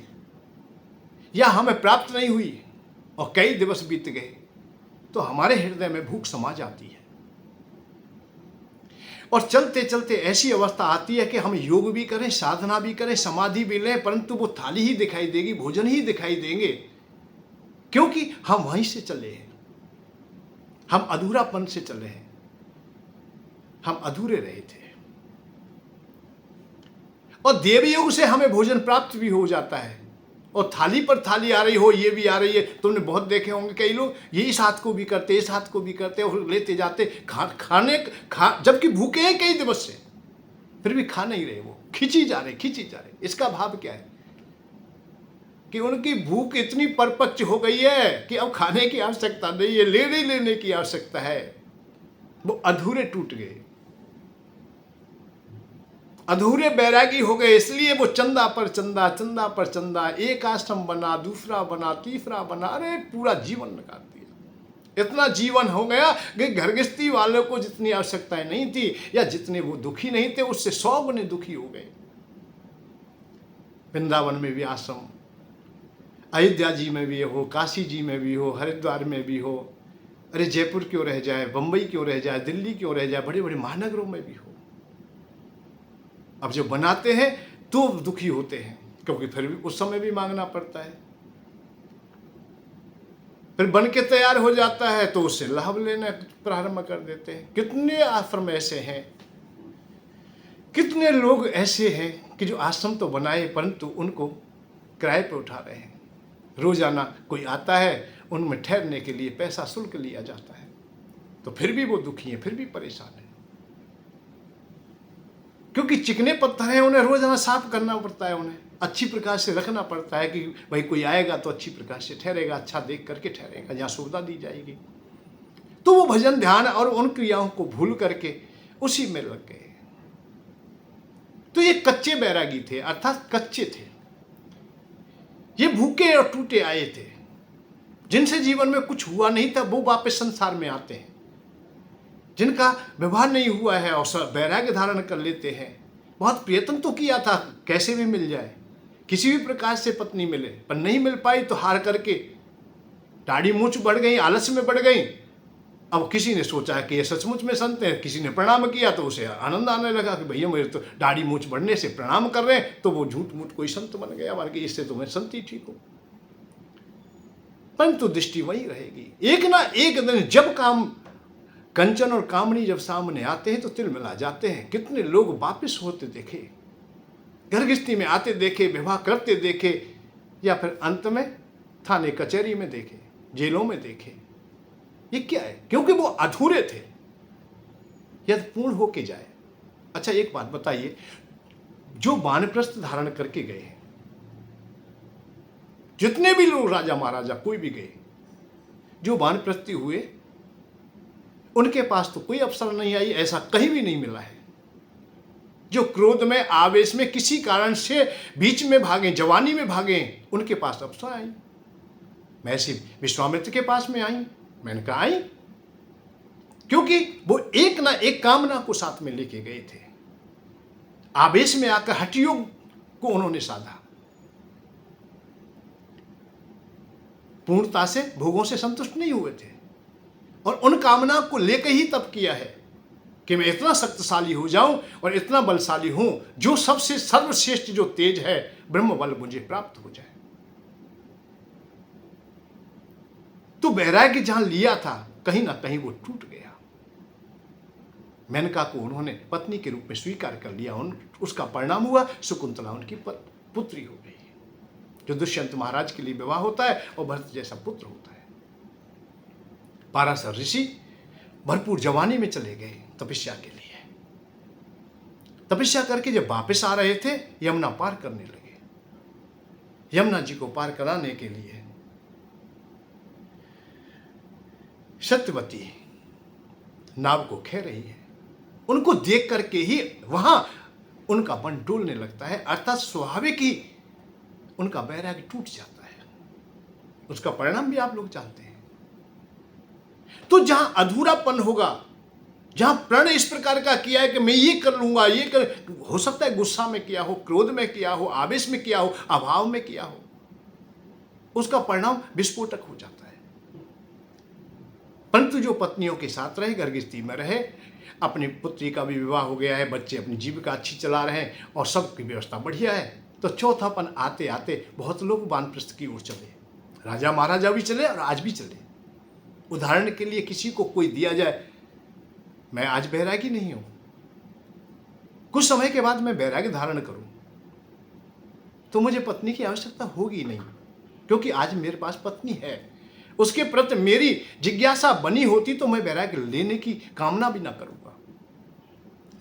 या हमें प्राप्त नहीं हुई और कई दिवस बीत गए, तो हमारे हृदय में भूख समा जाती है। और चलते चलते ऐसी अवस्था आती है कि हम योग भी करें, साधना भी करें, समाधि भी लें, परंतु वो थाली ही दिखाई देगी, भोजन ही दिखाई देंगे, क्योंकि हम वहीं से चले हैं। हम अधूरापन से चले हैं, हम अधूरे रहे थे। और देव योग से हमें भोजन प्राप्त भी हो जाता है, और थाली पर थाली आ रही हो, ये भी आ रही है। तुमने बहुत देखे होंगे कई लोग ये इस हाथ को भी करते, इस हाथ को भी करते, और लेते जाते जबकि भूखे हैं कई दिवस से, फिर भी खा नहीं रहे, वो खिंची जा रहे। इसका भाव क्या है? कि उनकी भूख इतनी परिपक्व हो गई है कि अब खाने की आवश्यकता नहीं है, लेने की आवश्यकता है। वो अधूरे टूट गए, अधूरे बैरागी हो गए। इसलिए वो चंदा पर चंदा, चंदा पर चंदा, एक आश्रम बना, दूसरा बना, तीसरा बना, अरे पूरा जीवन लगा दिया। इतना जीवन हो गया कि घर गृहस्थी वालों को जितनी आवश्यकताएं नहीं थी या जितने वो दुखी नहीं थे, उससे 100 गुने दुखी हो गए। वृंदावन में भी आश्रम, अयोध्या जी में भी हो, काशी जी में भी हो, हरिद्वार में भी हो, अरे जयपुर क्यों रह जाए, बम्बई क्यों रह जाए, दिल्ली क्यों रह जाए, बड़े बड़े महानगरों में भी हो। अब जो बनाते हैं तो दुखी होते हैं, क्योंकि फिर भी उस समय भी मांगना पड़ता है। फिर बन के तैयार हो जाता है तो उससे लाभ लेना प्रारंभ कर देते हैं। कितने आश्रम ऐसे हैं, कितने लोग ऐसे हैं कि जो आश्रम तो बनाए परंतु उनको किराए पर उठा रहे हैं। रोजाना कोई आता है, उनमें ठहरने के लिए पैसा शुल्क लिया जाता है, तो फिर भी वो दुखी हैं, फिर भी परेशान हैं, क्योंकि चिकने पत्थर हैं, उन्हें रोजाना साफ करना पड़ता है, उन्हें अच्छी प्रकार से रखना पड़ता है कि भाई कोई आएगा तो अच्छी प्रकार से ठहरेगा, अच्छा देख करके ठहरेगा, जहाँ सुविधा दी जाएगी। तो वो भजन ध्यान और उन क्रियाओं को भूल करके उसी में लग गए। तो ये कच्चे बैरागी थे, अर्थात कच्चे थे। ये भूखे और टूटे आए थे, जिनसे जीवन में कुछ हुआ नहीं था, वो वापस संसार में आते हैं। जिनका विवाह नहीं हुआ है और वैराग्य धारण कर लेते हैं, बहुत प्रयत्न तो किया था कैसे भी मिल जाए, किसी भी प्रकार से पत्नी मिले, पर नहीं मिल पाई तो हार करके दाढ़ी मूंछ बढ़ गई, आलस्य में बढ़ गई। अब किसी ने सोचा कि ये सचमुच में संत हैं, किसी ने प्रणाम किया तो उसे आनंद आने लगा कि भैया मेरे तो दाढ़ी मूंछ बढ़ने से प्रणाम कर रहे हैं, तो वो झूठ मूठ कोई संत बन गया, मान के इससे तो मैं संत ही ठीक हूं। परंतु दृष्टि वही रहेगी, एक ना एक दिन जब काम कंचन और कामनी जब सामने आते हैं तो तिल मिला जाते हैं। कितने लोग वापिस होते देखे, घर गृहस्थी में आते देखे, विवाह करते देखे, या फिर अंत में थाने कचहरी में देखे, जेलों में देखे। ये क्या है? क्योंकि वो अधूरे थे, यदि पूर्ण होके जाए। अच्छा एक बात बताइए, जो वानप्रस्थ धारण करके गए हैं, जितने भी लोग राजा महाराजा कोई भी गए, जो वानप्रस्थी हुए, उनके पास तो कोई अवसर नहीं आई, ऐसा कहीं भी नहीं मिला है। जो क्रोध में, आवेश में, किसी कारण से बीच में भागे, जवानी में भागे, उनके पास अवसर आई। मैं ऐसे विश्वामित्र के पास में आई, मैंने कहा आई, क्योंकि वो एक ना एक कामना को साथ में लेके गए थे। आवेश में आकर हठयोग को उन्होंने साधा, पूर्णता से भोगों से संतुष्ट नहीं हुए थे, और उन कामना को लेकर ही तप किया है कि मैं इतना शक्तिशाली हो जाऊं और इतना बलशाली हूं, जो सबसे सर्वश्रेष्ठ जो तेज है ब्रह्म बल मुझे प्राप्त हो जाए। तो वैराग्य जहां लिया था, कहीं ना कहीं वो टूट गया। मेनका को उन्होंने पत्नी के रूप में स्वीकार कर लिया, उसका परिणाम हुआ शकुंतला उनकी पुत्री हो गई, जो दुष्यंत महाराज के लिए विवाह होता है और भरत जैसा पुत्र होता है। पाराशर ऋषि भरपूर जवानी में चले गए तपस्या के लिए। तपस्या करके जब वापस आ रहे थे, यमुना पार करने लगे। यमुना जी को पार कराने के लिए सत्यवती नाव को खे रही है। उनको देख करके ही वहां उनका मन डोलने लगता है, अर्थात स्वाभाविक ही उनका वैराग्य टूट जाता है। उसका परिणाम भी आप लोग जानते हैं। तो जहां अधूरापन होगा, जहां प्रण इस प्रकार का किया है कि मैं ये कर लूंगा, ये कर, हो सकता है गुस्सा में किया हो, क्रोध में किया हो, आवेश में किया हो, अभाव में किया हो, उसका परिणाम विस्फोटक हो जाता है। परंतु जो पत्नियों के साथ रहे, घर गृहस्थी में रहे, अपनी पुत्री का भी विवाह हो गया है, बच्चे अपनी जीविका अच्छी चला रहे हैं और सबकी व्यवस्था बढ़िया है, तो चौथापन आते आते बहुत लोग वानप्रस्थ की ओर चले। राजा महाराजा भी चले और आज भी चले। उदाहरण के लिए किसी को कोई दिया जाए, मैं आज बैरागी नहीं हूं, कुछ समय के बाद मैं बैरागी धारण करूं, तो मुझे पत्नी की आवश्यकता होगी नहीं, क्योंकि आज मेरे पास पत्नी है। उसके प्रति मेरी जिज्ञासा बनी होती तो मैं बैरागी लेने की कामना भी ना करूंगा।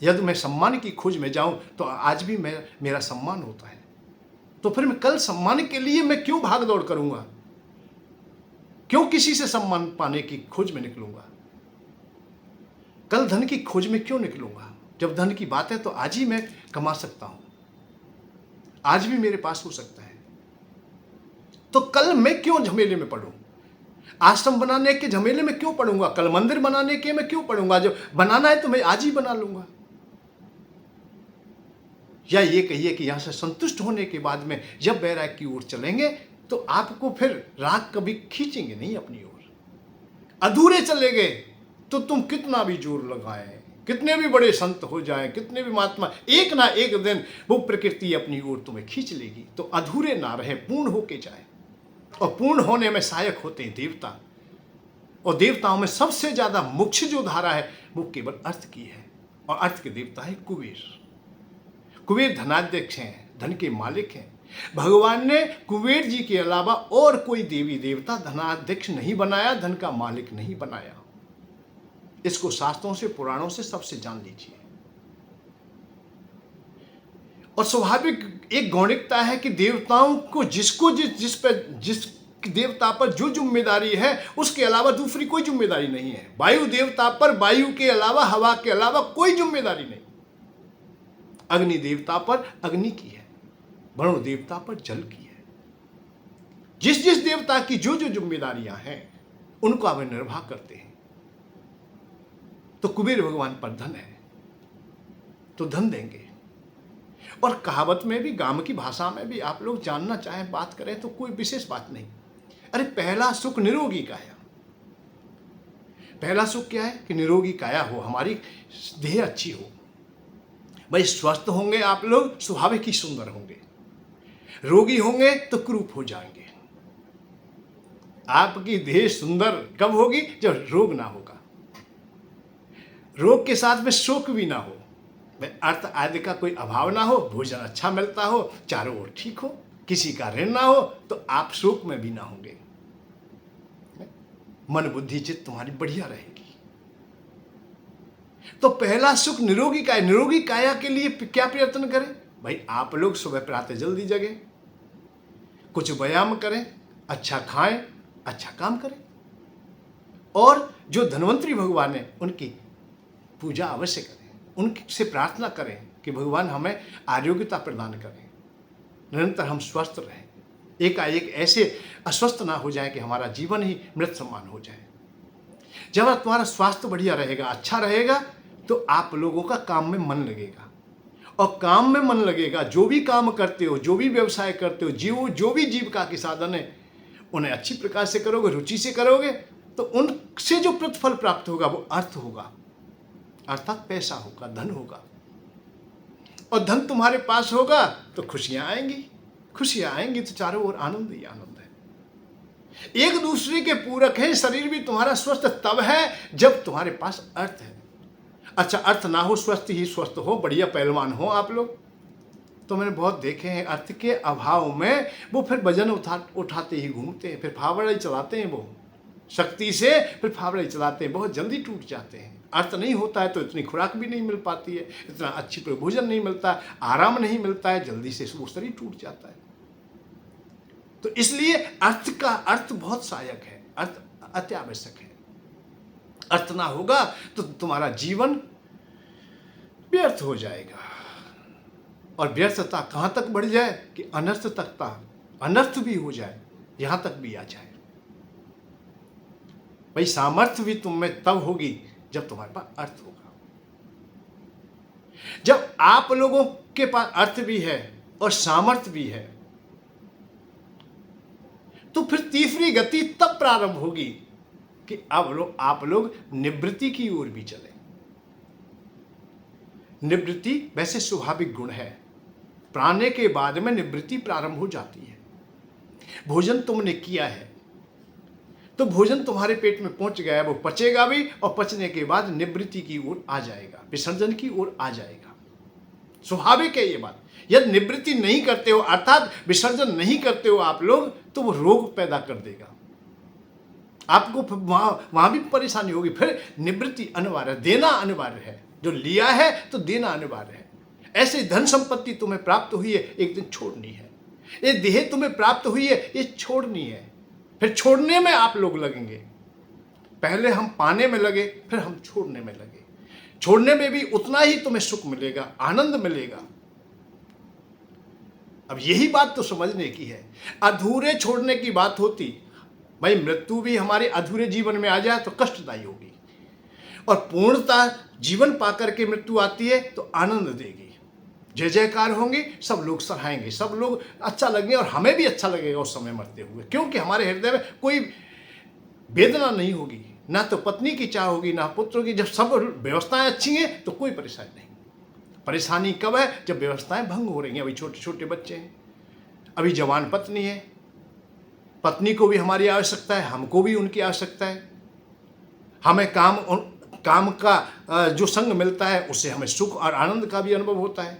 यदि मैं सम्मान की खोज में जाऊं तो आज भी मेरा सम्मान होता है, तो फिर मैं कल सम्मान के लिए मैं क्यों भाग दौड़ करूंगा? क्यों किसी से सम्मान पाने की खोज में निकलूंगा? कल धन की खोज में क्यों निकलूंगा? जब धन की बात है तो आज ही मैं कमा सकता हूं, आज भी मेरे पास हो सकता है। तो कल मैं क्यों झमेले में पड़ूं? आश्रम बनाने के झमेले में क्यों पड़ूंगा? कल मंदिर बनाने के मैं क्यों पड़ूंगा? जब बनाना है तो मैं आज ही बना लूंगा। या ये कहिए कि यहां से संतुष्ट होने के बाद में जब बैराग की ओर चलेंगे तो आपको फिर राग कभी खींचेंगे नहीं अपनी ओर। अधूरे चले गए तो तुम कितना भी जोर लगाए, कितने भी बड़े संत हो जाएं, कितने भी महात्मा, एक ना एक दिन वो प्रकृति अपनी ओर तुम्हें खींच लेगी। तो अधूरे ना रहे, पूर्ण होके जाए। और पूर्ण होने में सहायक होते हैं देवता, और देवताओं में सबसे ज्यादा मुख्य जो धारा है वो केवल अर्थ की है, और अर्थ के देवता है कुबेर। कुबेर धनाध्यक्ष हैं, धन के मालिक हैं। भगवान ने कुबेर जी के अलावा और कोई देवी देवता धनाध्यक्ष नहीं बनाया, धन का मालिक नहीं बनाया। इसको शास्त्रों से, पुराणों से सबसे जान लीजिए। और स्वाभाविक एक गौणिकता है कि देवताओं को जिस देवता पर जो जिम्मेदारी है उसके अलावा दूसरी कोई जिम्मेदारी नहीं है। वायु देवता पर वायु के अलावा, हवा के अलावा कोई जिम्मेदारी नहीं। अग्नि देवता पर अग्नि की है, वरुण देवता पर जल की है। जिस जिस देवता की जो जो जिम्मेदारियां हैं उनको वे निर्वाह करते हैं। तो कुबेर भगवान पर धन है तो धन देंगे। और कहावत में भी, गांव की भाषा में भी आप लोग जानना चाहें, बात करें तो कोई विशेष बात नहीं। अरे पहला सुख निरोगी काया। पहला सुख क्या है? कि निरोगी काया हो, हमारी देह अच्छी हो। भाई स्वस्थ होंगे आप लोग, स्वाभाविक ही सुंदर होंगे। रोगी होंगे तो कुरूप हो जाएंगे। आपकी देह सुंदर कब होगी? जब रोग ना होगा, रोग के साथ में शोक भी ना हो, अर्थ आदि का कोई अभाव ना हो, भोजन अच्छा मिलता हो, चारों ओर ठीक हो, किसी का ऋण ना हो, तो आप शोक में भी ना होंगे। मन बुद्धि चित्त तुम्हारी बढ़िया रहेगी। तो पहला सुख निरोगी काया। निरोगी काया के लिए क्या प्रयत्न करें? भाई आप लोग सुबह प्रातः जल्दी जगें, कुछ व्यायाम करें, अच्छा खाएं, अच्छा काम करें, और जो धन्वंतरी भगवान है उनकी पूजा अवश्य करें, उनसे प्रार्थना करें कि भगवान हमें आरोग्यता प्रदान करें, निरंतर हम स्वस्थ रहें, एकाएक ऐसे अस्वस्थ ना हो जाए कि हमारा जीवन ही मृत समान हो जाए। जब तुम्हारा स्वास्थ्य बढ़िया रहेगा, अच्छा रहेगा, तो आप लोगों का काम में मन लगेगा। और काम में मन लगेगा, जो भी काम करते हो, जो भी व्यवसाय करते हो, जो भी जीविका के साधन है, उन्हें अच्छी प्रकार से करोगे, रुचि से करोगे, तो उनसे जो प्रतिफल प्राप्त होगा वो अर्थ होगा, अर्थात पैसा होगा, धन होगा। और धन तुम्हारे पास होगा तो खुशियां आएंगी, खुशियां आएंगी तो चारों ओर आनंद ही आनंद है। एक दूसरे के पूरक है। शरीर भी तुम्हारा स्वस्थ तब है जब तुम्हारे पास अर्थ है। अच्छा, अर्थ ना हो, स्वस्थ ही स्वस्थ हो, बढ़िया पहलवान हो आप लोग, तो मैंने बहुत देखे हैं अर्थ के अभाव में वो फिर वजन उठाते ही घूमते हैं, फिर फावड़ा ही चलाते हैं, वो शक्ति से फिर फावड़ा ही चलाते हैं, बहुत जल्दी टूट जाते हैं। अर्थ नहीं होता है तो इतनी खुराक भी नहीं मिल पाती है, इतना अच्छी भोजन नहीं मिलता, आराम नहीं मिलता है, जल्दी से वो शरीर टूट जाता है। तो इसलिए अर्थ बहुत सहायक है, अर्थ अति आवश्यक है। अर्थ ना होगा तो तुम्हारा जीवन व्यर्थ हो जाएगा, और व्यर्थता कहां तक बढ़ जाए कि अनर्थ भी हो जाए, यहां तक भी आ जाए। भाई सामर्थ्य भी तुम में तब होगी जब तुम्हारे पास अर्थ होगा। जब आप लोगों के पास अर्थ भी है और सामर्थ्य भी है, तो फिर तीसरी गति तब प्रारंभ होगी कि अब आप लोग निवृत्ति की ओर भी चले। निवृत्ति वैसे स्वाभाविक गुण है, प्राणे के बाद में निवृत्ति प्रारंभ हो जाती है। भोजन तुमने किया है तो भोजन तुम्हारे पेट में पहुंच गया, वो पचेगा भी, और पचने के बाद निवृत्ति की ओर आ जाएगा, विसर्जन की ओर आ जाएगा। स्वाभाविक है ये बात। यदि निवृत्ति नहीं करते हो, अर्थात विसर्जन नहीं करते हो आप लोग, तो वो रोग पैदा कर देगा, आपको वहां भी परेशानी होगी। फिर निवृत्ति अनिवार्य, देना अनिवार्य है। जो लिया है तो देना अनिवार्य है। ऐसे धन संपत्ति तुम्हें प्राप्त हुई है, एक दिन छोड़नी है। ये देह तुम्हें प्राप्त हुई है, ये छोड़नी है। फिर छोड़ने में आप लोग लगेंगे। पहले हम पाने में लगे, फिर हम छोड़ने में लगे। छोड़ने में भी उतना ही तुम्हें सुख मिलेगा, आनंद मिलेगा। अब यही बात तो समझने की है। अधूरे छोड़ने की बात होती, भाई मृत्यु भी हमारे अधूरे जीवन में आ जाए तो कष्टदायी होगी, और पूर्णता जीवन पाकर के मृत्यु आती है तो आनंद देगी। जय जयकार होंगे, सब लोग सराहेंगे, सब लोग अच्छा लगेंगे, और हमें भी अच्छा लगेगा उस समय मरते हुए, क्योंकि हमारे हृदय में कोई वेदना नहीं होगी, ना तो पत्नी की चाह होगी, ना पुत्र की। जब सब व्यवस्थाएं अच्छी हैं तो कोई परेशानी नहीं। परेशानी कब है? जब व्यवस्थाएं भंग हो रही हैं। अभी छोटे छोटे बच्चे हैं, अभी जवान पत्नी है, पत्नी को भी हमारी आवश्यकता है, हमको भी उनकी आवश्यकता है। हमें काम का जो संग मिलता है उससे हमें सुख और आनंद का भी अनुभव होता है।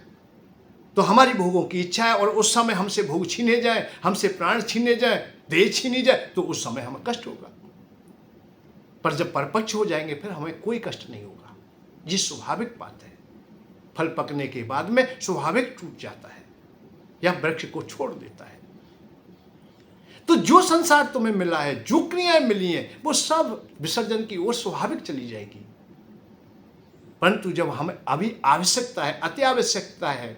तो हमारी भोगों की इच्छा है, और उस समय हमसे भोग छीने जाए, हमसे प्राण छीने जाए, देह छीनी जाए, तो उस समय हमें कष्ट होगा। पर जब परपक्ष हो जाएंगे फिर हमें कोई कष्ट नहीं होगा। ये स्वाभाविक बात है। फल पकने के बाद में स्वाभाविक टूट जाता है या वृक्ष को छोड़ देता है। तो जो संसार तुम्हें मिला है, जो क्रियाएं मिली हैं, वो सब विसर्जन की ओर स्वाभाविक चली जाएगी। परंतु जब हमें अभी आवश्यकता है, अति आवश्यकता है,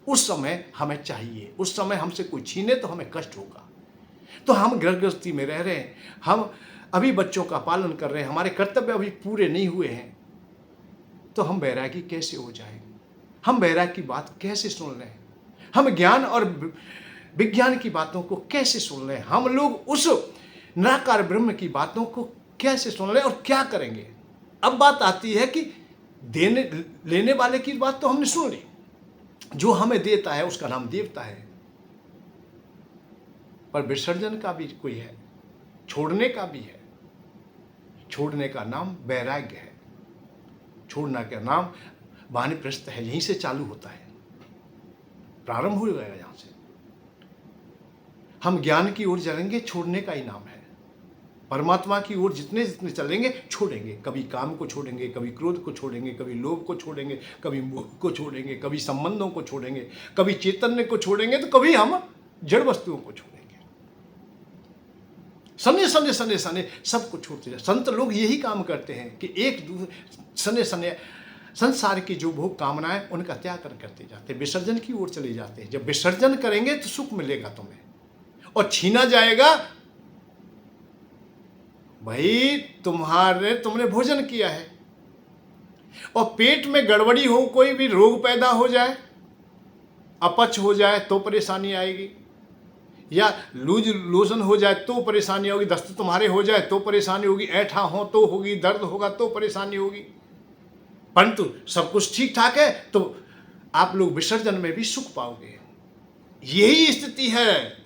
उस समय हमें चाहिए, उस समय हमसे कोई छीने तो हमें कष्ट होगा। तो हम गृहस्थी में रह रहे हैं, हम अभी बच्चों का पालन कर रहे हैं, हमारे कर्तव्य अभी पूरे नहीं हुए हैं, तो हम वैरागी कैसे हो जाएं? हम वैराग की बात कैसे सुन रहे हैं? हम ज्ञान और विज्ञान की बातों को कैसे सुन रहे हैं? हम लोग उस निराकार ब्रह्म की बातों को कैसे सुन रहे हैं और क्या करेंगे? अब बात आती है कि देने लेने वाले की बात तो हमने सुन ली, जो हमें देता है उसका नाम देवता है। पर विसर्जन का भी कोई है, छोड़ने का भी है। छोड़ने का नाम वैराग्य है, छोड़ना का नाम वानप्रस्थ है। यहीं से चालू होता है, प्रारंभ हो गया यहां से। हम ज्ञान की ओर चलेंगे, छोड़ने का ही नाम है। परमात्मा की ओर जितने जितने चलेंगे, छोड़ेंगे। कभी काम को छोड़ेंगे, कभी क्रोध को छोड़ेंगे, कभी लोभ को छोड़ेंगे, कभी मोह को छोड़ेंगे, कभी संबंधों को छोड़ेंगे, कभी चैतन्य को छोड़ेंगे, तो कभी हम जड़ वस्तुओं को छोड़ेंगे। सने सने सने सने सबको छोड़ते जाए। संत लोग यही काम करते हैं कि एक सने सने संसार की जो भोग कामनाएं उनका त्याग करते जाते हैं, विसर्जन की ओर चले जाते हैं। जब विसर्जन करेंगे तो सुख मिलेगा तुम्हें, और छीना जाएगा भाई तुमने भोजन किया है, और पेट में गड़बड़ी हो, कोई भी रोग पैदा हो जाए, अपच हो जाए तो परेशानी आएगी, या लूज लोजन हो जाए तो परेशानी होगी, दस्त तुम्हारे हो जाए तो परेशानी होगी, ऐठा हो तो होगी, दर्द होगा तो परेशानी होगी। परंतु सब कुछ ठीक ठाक है तो आप लोग विसर्जन में भी सुख पाओगे। यही स्थिति है।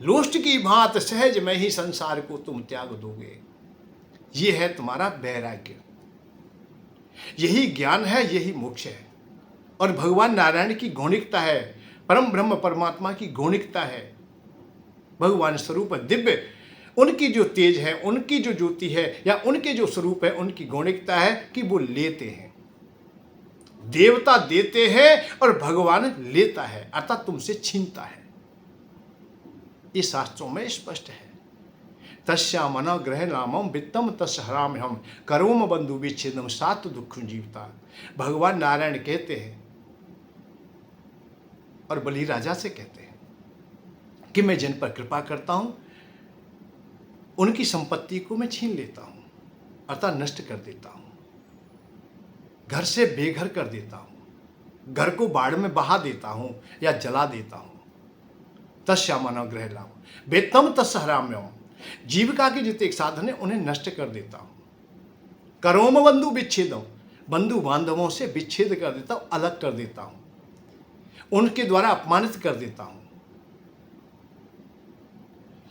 लोष्ट की भांत सहज में ही संसार को तुम त्याग दोगे। ये है तुम्हारा वैराग्य, यही ज्ञान है, यही मोक्ष है। और भगवान नारायण की गौणिकता है, परम ब्रह्म परमात्मा की गौणिकता है। भगवान स्वरूप दिव्य, उनकी जो तेज है, उनकी जो ज्योति है, या उनके जो स्वरूप है, उनकी गौणिकता है कि वो लेते हैं। देवता देते हैं और भगवान लेता है, अर्थात तुमसे छीनता है। ये शास्त्रों में स्पष्ट है। तस्या मन ग्रह नामम वित्तम तस् हराम हम करोम बंधु विच्छेदम सात दुख जीवता। भगवान नारायण कहते हैं और बलि राजा से कहते हैं कि मैं जिन पर कृपा करता हूं उनकी संपत्ति को मैं छीन लेता हूं, अर्थात नष्ट कर देता हूं, घर से बेघर कर देता हूं, घर को बाढ़ में बहा देता हूं या जला देता हूं। तस्यामन ग्रह लाभ वेतम तस्हराम्यम, जीविका के जितने एक साधन है उन्हें नष्ट कर देता हूं। करोम बंधु विच्छेदम, बंधु बांधवों से विच्छेद कर देता हूं, अलग कर देता हूं, उनके द्वारा अपमानित कर देता हूं।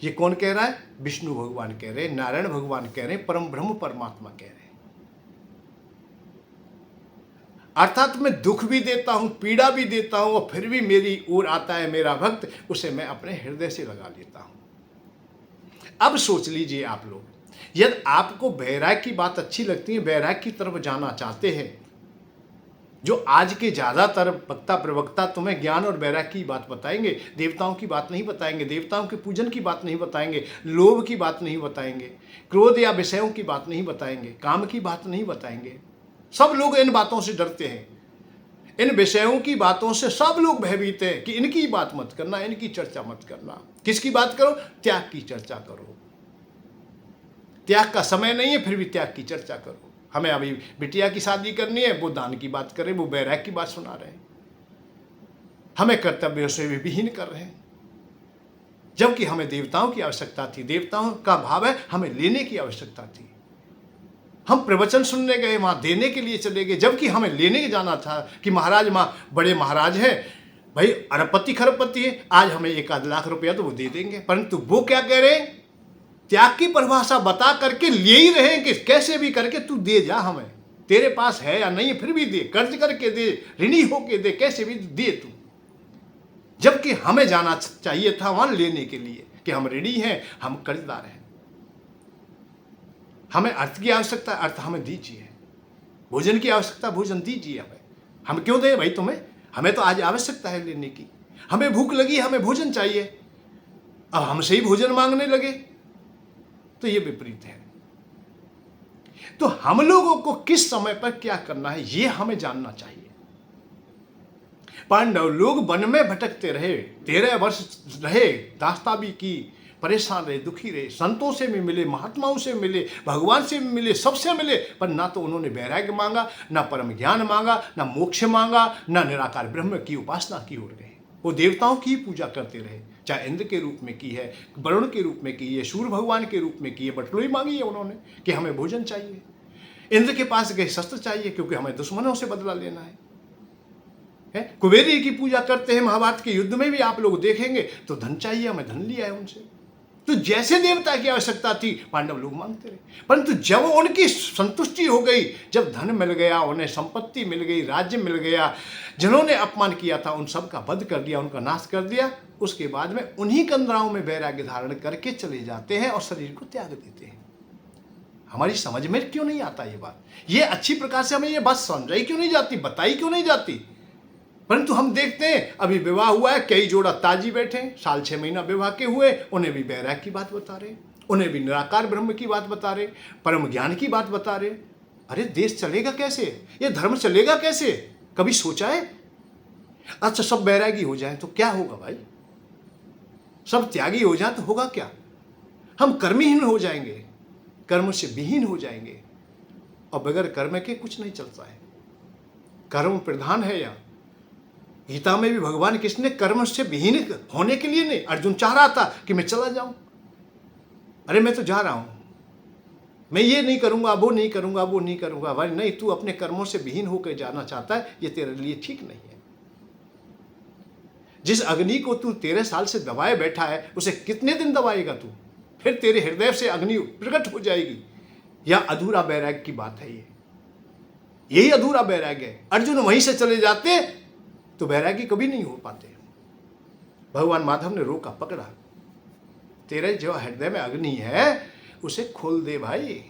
ये कौन कह रहा है? विष्णु भगवान कह रहे हैं, नारायण भगवान कह रहे हैं, परम ब्रह्म परमात्मा कह रहे हैं। अर्थात मैं दुख भी देता हूं, पीड़ा भी देता हूं, और फिर भी मेरी ओर आता है मेरा भक्त, उसे मैं अपने हृदय से लगा लेता हूं। अब सोच लीजिए आप लोग, यदि आपको वैराग की बात अच्छी लगती है, वैराग की तरफ जाना चाहते हैं, जो आज के ज़्यादातर वक्ता प्रवक्ता तुम्हें ज्ञान और वैराग्य की बात बताएंगे, देवताओं की बात नहीं बताएंगे, देवताओं के पूजन की बात नहीं बताएंगे, लोभ की बात नहीं बताएंगे, क्रोध या विषयों की बात नहीं बताएंगे, काम की बात नहीं बताएंगे। सब लोग इन बातों से डरते हैं, इन विषयों की बातों से सब लोग भयभीत हैं कि इनकी बात मत करना, इनकी चर्चा मत करना। किसकी बात करो? त्याग की चर्चा करो। त्याग का समय नहीं है, फिर भी त्याग की चर्चा करो। हमें अभी बिटिया की शादी करनी है, वो दान की बात कर रहे, वो वैराग्य की बात सुना रहे हैं। हमें कर्तव्यों से भी विहीन कर रहे हैं, जबकि हमें देवताओं की आवश्यकता थी। देवताओं का भाव है हमें लेने की आवश्यकता थी। हम प्रवचन सुनने गए, वहां देने के लिए चले गए, जबकि हमें लेने जाना था कि महाराज वहाँ बड़े महाराज हैं, भाई अरबपति खरबपति है, आज हमें 1 लाख रुपया तो वो दे देंगे। परंतु वो क्या कह रहे हैं? त्याग की परिभाषा बता करके ले ही रहे हैं कि कैसे भी करके तू दे जा, हमें तेरे पास है या नहीं फिर भी दे, कर्ज करके दे, ऋणी होके दे, कैसे भी दे तू। जबकि हमें जाना चाहिए था वहां लेने के लिए कि हम ऋणी हैं, हम कर्जदार हैं, हमें अर्थ की आवश्यकता, अर्थ हमें दीजिए, भोजन की आवश्यकता, भोजन दीजिए हमें। हम क्यों दें भाई तुम्हें? हमें तो आज आवश्यकता है लेने की, हमें भूख लगी, हमें भोजन चाहिए, अब हमसे ही भोजन मांगने लगे, तो ये विपरीत है। तो हम लोगों को किस समय पर क्या करना है ये हमें जानना चाहिए। पांडव लोग वन में भटकते रहे, 13 वर्ष रहे, दास्ता भी की, परेशान रहे, दुखी रहे, संतों से भी मिले, महात्माओं से मिले, भगवान से भी मिले, सबसे मिले, पर ना तो उन्होंने वैराग्य मांगा, ना परम ज्ञान मांगा, ना मोक्ष मांगा, ना निराकार ब्रह्म की उपासना की ओर गए। वो देवताओं की पूजा करते रहे, चाहे इंद्र के रूप में की है, वरुण के रूप में की है, सूर्य भगवान के रूप में की है, बटलोई मांगी है उन्होंने कि हमें भोजन चाहिए। इंद्र के पास गए, शस्त्र चाहिए क्योंकि हमें दुश्मनों से बदला लेना है। कुबेरी की पूजा करते हैं, महाभारत के युद्ध में भी आप लोग देखेंगे तो धन चाहिए, हमें धन लिया है उनसे। तो जैसे देवता की आवश्यकता थी पांडव लोग मांगते रहे, परंतु जब उनकी संतुष्टि हो गई, जब धन मिल गया, उन्हें संपत्ति मिल गई, राज्य मिल गया, जिन्होंने अपमान किया था उन सब का वध कर दिया, उनका नाश कर दिया, उसके बाद में उन्हीं कंदराओं में वैराग्य धारण करके चले जाते हैं और शरीर को त्याग देते हैं। हमारी समझ में क्यों नहीं आता ये बात? ये अच्छी प्रकार से हमें ये बात समझाई क्यों नहीं जाती, बताई क्यों नहीं जाती? परंतु हम देखते हैं अभी विवाह हुआ है, कई जोड़ा ताजी बैठे, साल 6 महीना विवाह के हुए, उन्हें भी वैराग्य की बात बता रहे, उन्हें भी निराकार ब्रह्म की बात बता रहे, परम ज्ञान की बात बता रहे। अरे देश चलेगा कैसे? ये धर्म चलेगा कैसे? कभी सोचा है? अच्छा सब वैरागी हो जाए तो क्या होगा भाई? सब त्यागी हो जाए तो होगा क्या? हम कर्महीन हो जाएंगे, कर्म से विहीन हो जाएंगे, और बगैर कर्म के कुछ नहीं चलता है। कर्म प्रधान है। या गीता में भी भगवान किसने कर्म से विहीन होने के लिए नहीं, अर्जुन चाह रहा था कि मैं चला जाऊं, अरे मैं तो जा रहा हूं, मैं ये नहीं करूंगा, वो नहीं करूंगा, वो नहीं करूंगा। भाई नहीं, तू अपने कर्मों से विहीन होकर जाना चाहता है, ये तेरे लिए ठीक नहीं है। जिस अग्नि को तू 13 साल से दबाए बैठा है, उसे कितने दिन दबाएगा तू? फिर तेरे हृदय से अग्नि प्रकट हो जाएगी। या अधूरा वैराग्य की बात है ये, यही अधूरा वैराग्य है। अर्जुन वहीं से चले जाते तो वैरागी कभी नहीं हो पाते। भगवान माधव ने रोका, पकड़ा, तेरे जो हृदय में अग्नि है उसे खोल दे भाई,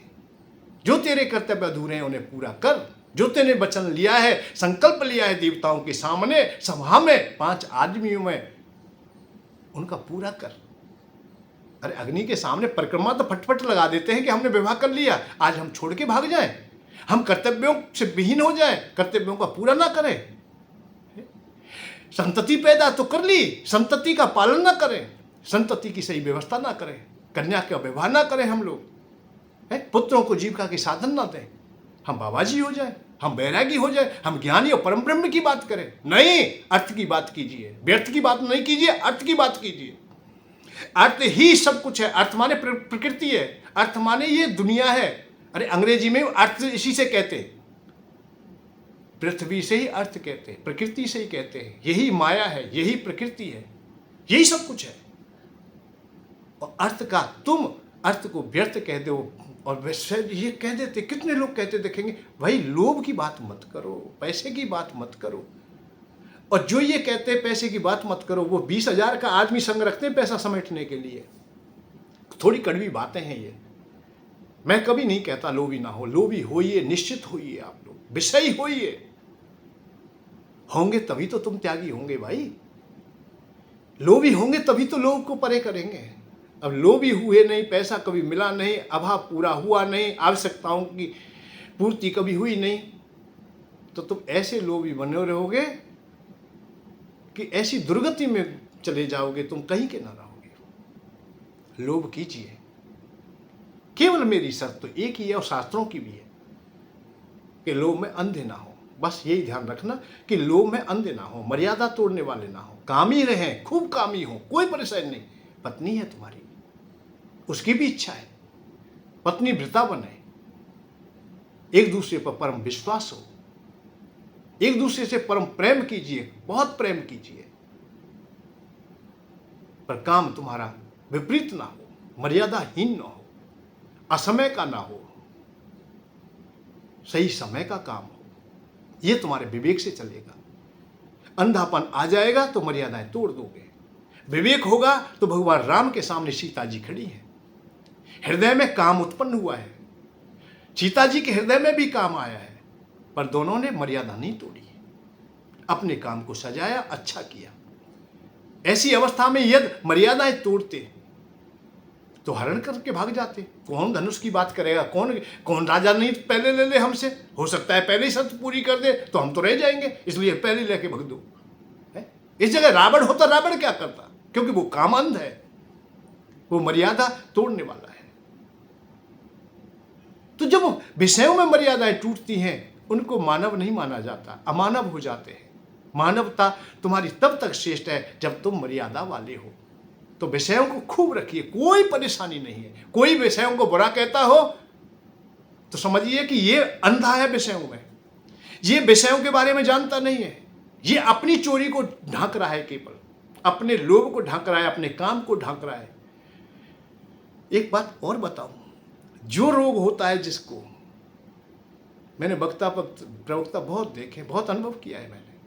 जो तेरे कर्तव्य अधूरे हैं उन्हें पूरा कर, जो तेने वचन लिया है, संकल्प लिया है देवताओं के सामने, सभा में, 5 आदमियों में, उनका पूरा कर। अरे अग्नि के सामने परिक्रमा तो फटफट लगा देते हैं कि हमने विवाह कर लिया, आज हम छोड़ के भाग जाएं, हम कर्तव्यों से विहीन हो जाएं, कर्तव्यों का पूरा ना करें। संतति पैदा तो कर ली, संतति का पालन ना करें, संतति की सही व्यवस्था ना करें, कन्या का विवाह ना करें, हम लोग पुत्रों को जीविका के साधन ना दें, हम बाबाजी हो जाए, हम बैरागी हो जाए, हम ज्ञानी और परम ब्रह्म की बात करें। नहीं, अर्थ की बात कीजिए, व्यर्थ की बात नहीं कीजिए, अर्थ की बात कीजिए। अर्थ ही सब कुछ है। अर्थ माने प्रकृति है, अर्थ माने ये दुनिया है। अरे अंग्रेजी में अर्थ इसी से कहते हैं, पृथ्वी से ही अर्थ कहते हैं, प्रकृति से ही कहते हैं, यही माया है, यही प्रकृति है, यही सब कुछ है। और अर्थ का तुम अर्थ को व्यर्थ कह दो, और वैसे ये कह देते, कितने लोग कहते देखेंगे, भाई लोभ की बात मत करो, पैसे की बात मत करो। और जो ये कहते हैं पैसे की बात मत करो, वो 20,000 का आदमी संग रखते हैं पैसा समेटने के लिए। थोड़ी कड़वी बातें हैं ये, मैं कभी नहीं कहता लोभी ना हो, लोभी होइए, निश्चित होइए, आप लोग विषयी होइए, होंगे तभी तो तुम त्यागी होंगे भाई। लोभी होंगे तभी तो लोभ को परे करेंगे। अब लोभी हुए नहीं, पैसा कभी मिला नहीं, अभाव पूरा हुआ नहीं, आवश्यकताओं की पूर्ति कभी हुई नहीं, तो तुम ऐसे लोभी बने रहोगे कि ऐसी दुर्गति में चले जाओगे, तुम कहीं के ना रहोगे। लोभ कीजिए, केवल मेरी शर्त तो एक ही है और शास्त्रों की भी है कि लोभ में अंधे ना हो। बस यही ध्यान रखना कि लोभ में अंधे ना हो, मर्यादा तोड़ने वाले ना हो, कामी रहें, खूब कामी हो, कोई परेशानी नहीं। पत्नी है तुम्हारी, उसकी भी इच्छा है पत्नी भ्रता बने, एक दूसरे पर परम विश्वास हो, एक दूसरे से परम प्रेम कीजिए, बहुत प्रेम कीजिए, पर काम तुम्हारा विपरीत ना हो, मर्यादाहीन ना हो, असमय का ना हो, सही समय का काम हो। यह तुम्हारे विवेक से चलेगा। अंधापन आ जाएगा तो मर्यादाएं तोड़ दोगे। विवेक होगा तो भगवान राम के सामने सीता जी खड़ी है, हृदय में काम उत्पन्न हुआ है, सीता जी के हृदय में भी काम आया है, पर दोनों ने मर्यादा नहीं तोड़ी, अपने काम को सजाया, अच्छा किया। ऐसी अवस्था में यदि मर्यादाएं तोड़ते तो हरण करके भाग जाते। कौन धनुष की बात करेगा, कौन राजा नहीं पहले ले ले हमसे, हो सकता है पहले ही शर्त पूरी कर दे तो हम तो रह जाएंगे, इसलिए पहले लेके भग दो। इस जगह रावण होता, रावण क्या करता? क्योंकि वो कामंध है, वो मर्यादा तोड़ने वाला है। तो जब विषयों में मर्यादाएं टूटती हैं, उनको मानव नहीं माना जाता, अमानव हो जाते हैं। मानवता तुम्हारी तब तक श्रेष्ठ है जब तुम मर्यादा वाले हो। तो विषयों को खूब रखिए, कोई परेशानी नहीं है। कोई विषयों को बुरा कहता हो तो समझिए कि ये अंधा है विषयों में, ये विषयों के बारे में जानता नहीं है, ये अपनी चोरी को ढांक रहा है, केवल अपने लोभ को ढांक रहा है, अपने काम को ढांक रहा है। एक बात और बताऊं, जो रोग होता है जिसको, मैंने वक्ता प्रवक्ता बहुत देखे, बहुत अनुभव किया है मैंने,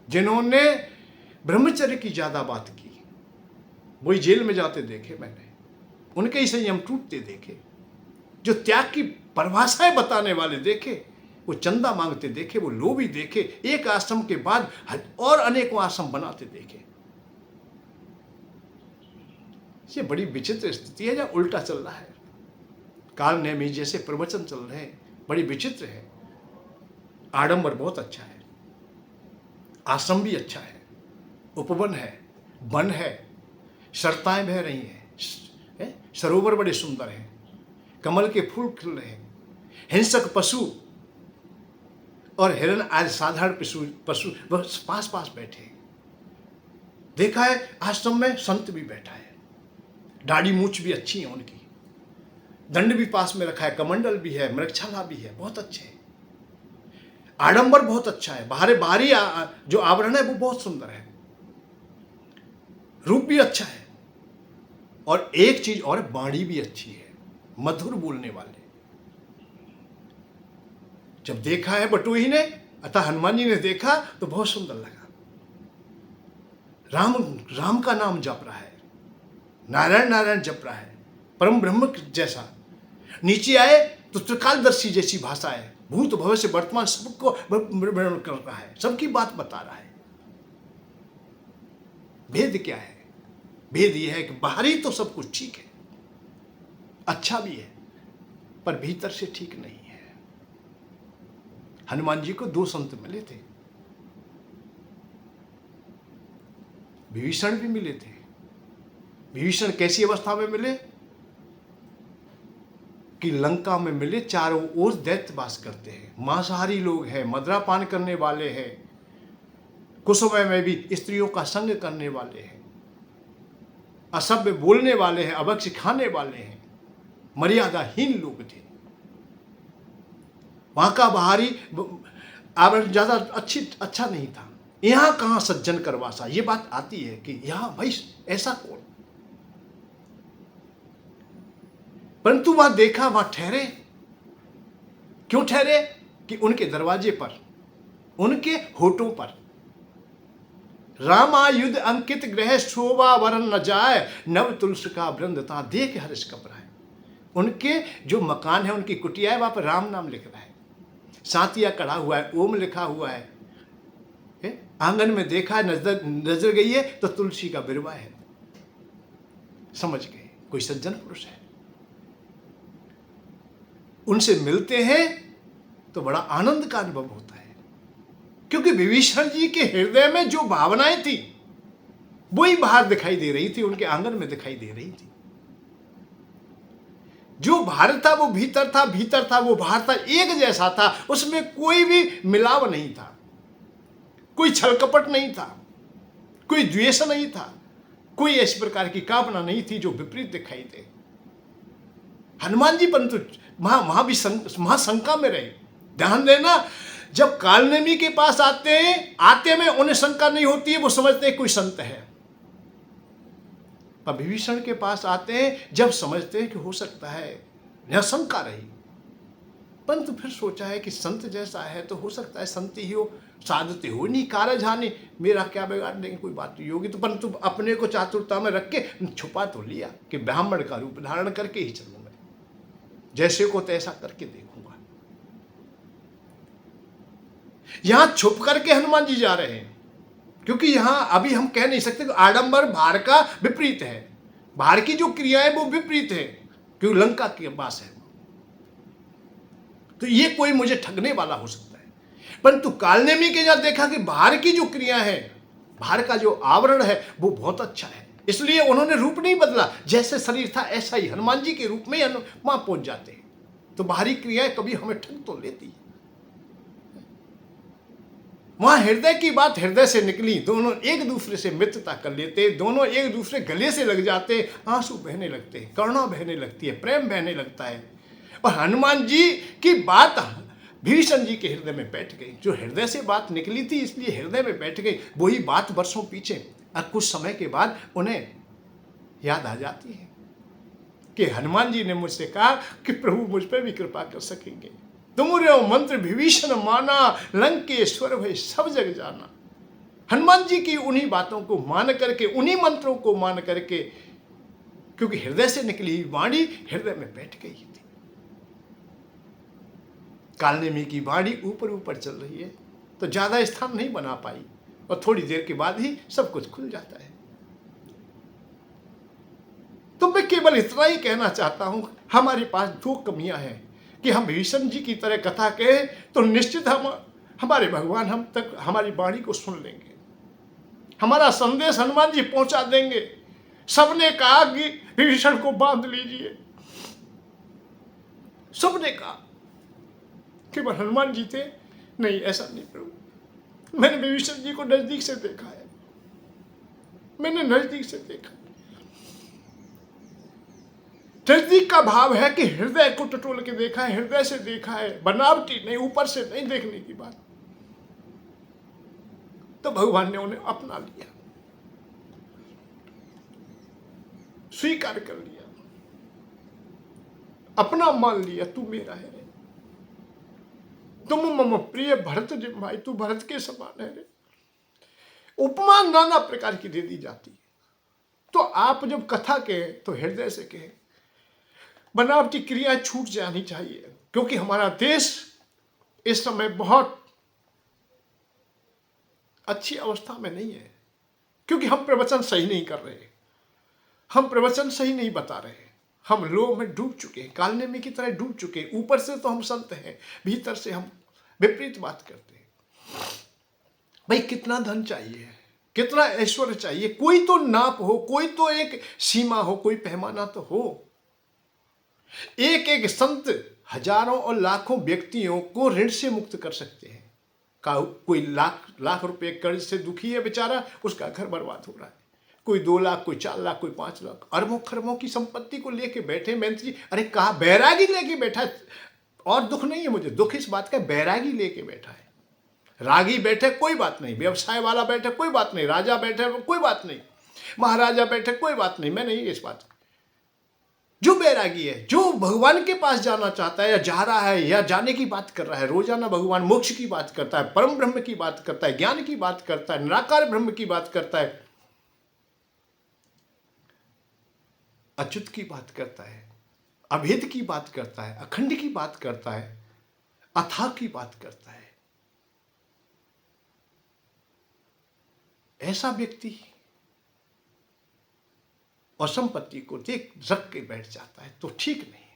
जिन्होंने ब्रह्मचर्य की ज्यादा बात की वही जेल में जाते देखे मैंने, उनके ही संयम टूटते देखे। जो त्याग की परिभाषाएं बताने वाले देखे, वो चंदा मांगते देखे, वो लोभी देखे, एक आश्रम के बाद और अनेकों आश्रम बनाते देखे। ये बड़ी विचित्र स्थिति है, जहां उल्टा चल रहा है। काल नेमी जैसे प्रवचन चल रहे हैं, बड़ी विचित्र है। आडंबर बहुत अच्छा है, आश्रम भी अच्छा है, उपवन है, वन है, शर्ताएं बह रही हैं, सरोवर बड़े सुंदर हैं, कमल के फूल खिल रहे हैं, हिंसक पशु और हिरण आदि साधारण पशु बस पास पास बैठे हैं। देखा है आश्रम में संत भी बैठा है, दाढ़ी मूछ भी अच्छी है उनकी, दंड भी पास में रखा है, कमंडल भी है, मृगशाला भी है, बहुत अच्छे हैं। आडंबर बहुत अच्छा है, बाहरी जो आवरण है वो बहुत सुंदर है, रूप भी अच्छा है, और एक चीज और, वाणी भी अच्छी है, मधुर बोलने वाले। जब देखा है बटोही ने, अतः हनुमान जी ने देखा तो बहुत सुंदर लगा। राम राम का नाम जप रहा है, नारायण नारायण जप रहा है, परम ब्रह्म जैसा। नीचे आए तो त्रिकालदर्शी जैसी भाषा है, भूत भविष्य वर्तमान सबको वर्णन कर रहा है, सबकी बात बता रहा है। भेद क्या है? भेद यह है कि बाहरी तो सब कुछ ठीक है, अच्छा भी है, पर भीतर से ठीक नहीं है। हनुमान जी को दो संत मिले थे, विभीषण भी मिले थे। विभीषण कैसी अवस्था में मिले कि लंका में मिले, चारों ओर दैत्य वास करते हैं, मांसाहारी लोग हैं, मदिरापान करने वाले हैं, कुसमय में भी स्त्रियों का संग करने वाले हैं, असभ्य बोलने वाले हैं, अभक्ष खाने वाले हैं, मर्यादाहीन लोग थे। वहां का बाहरी आवरण ज्यादा अच्छा नहीं था। यहां कहां सज्जन करवासा, ये बात आती है कि यहां भाई ऐसा कौन। परंतु वहां देखा, वहां ठहरे। क्यों ठहरे? कि उनके दरवाजे पर, उनके होठों पर रामायुध अंकित ग्रह शोभा वरन न जाए, नव तुलसी का वृंदता देख हर्ष कपराए। उनके जो मकान है, उनकी कुटिया है, वहां पर राम नाम लिख रहा है, सातिया कढ़ा हुआ है, ओम लिखा हुआ है, आंगन में देखा है, नजर गई है तो तुलसी का बिरवा है, समझ गए कोई सज्जन पुरुष है। उनसे मिलते हैं तो बड़ा आनंद का अनुभव होता है, क्योंकि विभीषण जी के हृदय में जो भावनाएं थी वही बाहर दिखाई दे रही थी, उनके आंगन में दिखाई दे रही थी। जो बाहर था वो भीतर था, भीतर था वो बाहर था, एक जैसा था, उसमें कोई भी मिलाव नहीं था, कोई छल कपट नहीं था, कोई द्वेष नहीं था, कोई ऐसी प्रकार की कामना नहीं थी जो विपरीत दिखाई दे। हनुमान जी परंतु वहां भी महाशंका में रहे। ध्यान देना, जब कालनेमी के पास आते में उन्हें शंका नहीं होती है, वो समझते हैं कोई संत है। पर विभीषण के पास आते हैं जब समझते हैं कि हो सकता है, यह शंका रही, परंतु फिर सोचा है कि संत जैसा है तो हो सकता है संत ही हो, साधते हो नहीं, कारज हानि, मेरा क्या बिगाड़ देंगे, कोई बात नहीं होगी। तो परंतु अपने को चातुरता में रख के छुपा तो लिया कि ब्राह्मण का रूप धारण करके ही चलूंगा, जैसे को तैसा करके देखूंगा। यहां छुप करके हनुमान जी जा रहे हैं, क्योंकि यहां अभी हम कह नहीं सकते कि आडंबर बाहर का विपरीत है, बाहर की जो क्रिया है वो विपरीत है, क्योंकि लंका के पास है, तो ये कोई मुझे ठगने वाला हो सकता है। परंतु कालनेमी के जहां देखा कि बाहर की जो क्रिया है, बाहर का जो आवरण है वो बहुत अच्छा है, इसलिए उन्होंने रूप नहीं बदला, जैसे शरीर था ऐसा ही हनुमान जी के रूप में वहां पहुंच जाते हैं। तो बाहरी क्रियाएं कभी हमें ठग तो लेती है। वहां हृदय की बात हृदय से निकली, दोनों एक दूसरे से मित्रता कर लेते, दोनों एक दूसरे गले से लग जाते, आंसू बहने लगते हैं, करुणा बहने लगती है, प्रेम बहने लगता है। और हनुमान जी की बात विभीषण जी के हृदय में बैठ गई, जो हृदय से बात निकली थी इसलिए हृदय में बैठ गई। वही बात वर्षों पीछे और कुछ समय के बाद उन्हें याद आ जाती है कि हनुमान जी ने मुझसे कहा कि प्रभु मुझ पर भी कृपा कर सकेंगे। तुमरे मंत्र विभीषण माना, लंकेश्वर भय सब जग जाना। हनुमान जी की उन्हीं बातों को मान करके, उन्हीं मंत्रों को मान करके, क्योंकि हृदय से निकली वाणी हृदय में बैठ गई थी। कालनेमी की वाणी ऊपर ऊपर चल रही है तो ज्यादा स्थान नहीं बना पाई, और थोड़ी देर के बाद ही सब कुछ खुल जाता है। तो मैं केवल इतना ही कहना चाहता हूं, हमारे पास दो कमियां हैं कि हम विभीषण जी की तरह कथा कहें तो निश्चित हमारे भगवान हम तक हमारी वाणी को सुन लेंगे, हमारा संदेश हनुमान जी पहुंचा देंगे। सबने कहा कि विभीषण को बांध लीजिए, सबने कहा, केवल हनुमान जी थे नहीं, ऐसा नहीं प्रभु, मैंने विभीषण जी को नजदीक से देखा है, मैंने नजदीक से देखा। नजदीक का भाव है कि हृदय को टटोल के देखा है, हृदय से देखा है, बनावटी नहीं, ऊपर से नहीं देखने की बात। तो भगवान ने उन्हें अपना लिया, स्वीकार कर लिया, अपना मान लिया, तू मेरा है, तुम मम प्रिय भरत जिम भाई, तू भरत के समान है रे। उपमा नाना प्रकार की दे दी जाती है। तो आप जब कथा के तो हृदय से कहें, बनावटी क्रिया छूट जानी चाहिए, क्योंकि हमारा देश इस समय बहुत अच्छी अवस्था में नहीं है, क्योंकि हम प्रवचन सही नहीं कर रहे, हम प्रवचन सही नहीं बता रहे, हम लोग में डूब चुके हैं, कालनेमी की तरह डूब चुके हैं। ऊपर से तो हम संत हैं, भीतर से हम विपरीत बात करते हैं। भाई कितना धन चाहिए, कितना ऐश्वर्य चाहिए, कोई तो नाप हो, कोई तो एक सीमा हो, कोई पैमाना तो हो। एक एक संत हजारों और लाखों व्यक्तियों को ऋण से मुक्त कर सकते हैं। कोई लाख लाख रुपए कर्ज से दुखी है बेचारा, उसका घर बर्बाद हो रहा है, कोई 2 लाख, कोई 4 लाख, कोई 5 लाख, अरबों खरबों की संपत्ति को लेके बैठे। मंत्री जी, अरे कहा बैरागी लेके बैठा है, और दुख नहीं है मुझे, दुख इस बात का बैरागी लेके बैठा है। रागी बैठे कोई बात नहीं, व्यवसाय वाला बैठे कोई बात नहीं, राजा बैठे कोई बात नहीं, महाराजा बैठे कोई बात नहीं, मैं नहीं इस बात। जो बैरागी है, जो भगवान के पास जाना चाहता है या जा रहा है या जाने की बात कर रहा है, रोजाना भगवान मोक्ष की बात करता है, परम ब्रह्म की बात करता है, ज्ञान की बात करता है, निराकार ब्रह्म की बात करता है, अच्युत की बात करता है, अभेद की बात करता है, अखंड की बात करता है, अथाह की बात करता है, ऐसा व्यक्ति और संपत्ति को देख रख के बैठ जाता है तो ठीक नहीं।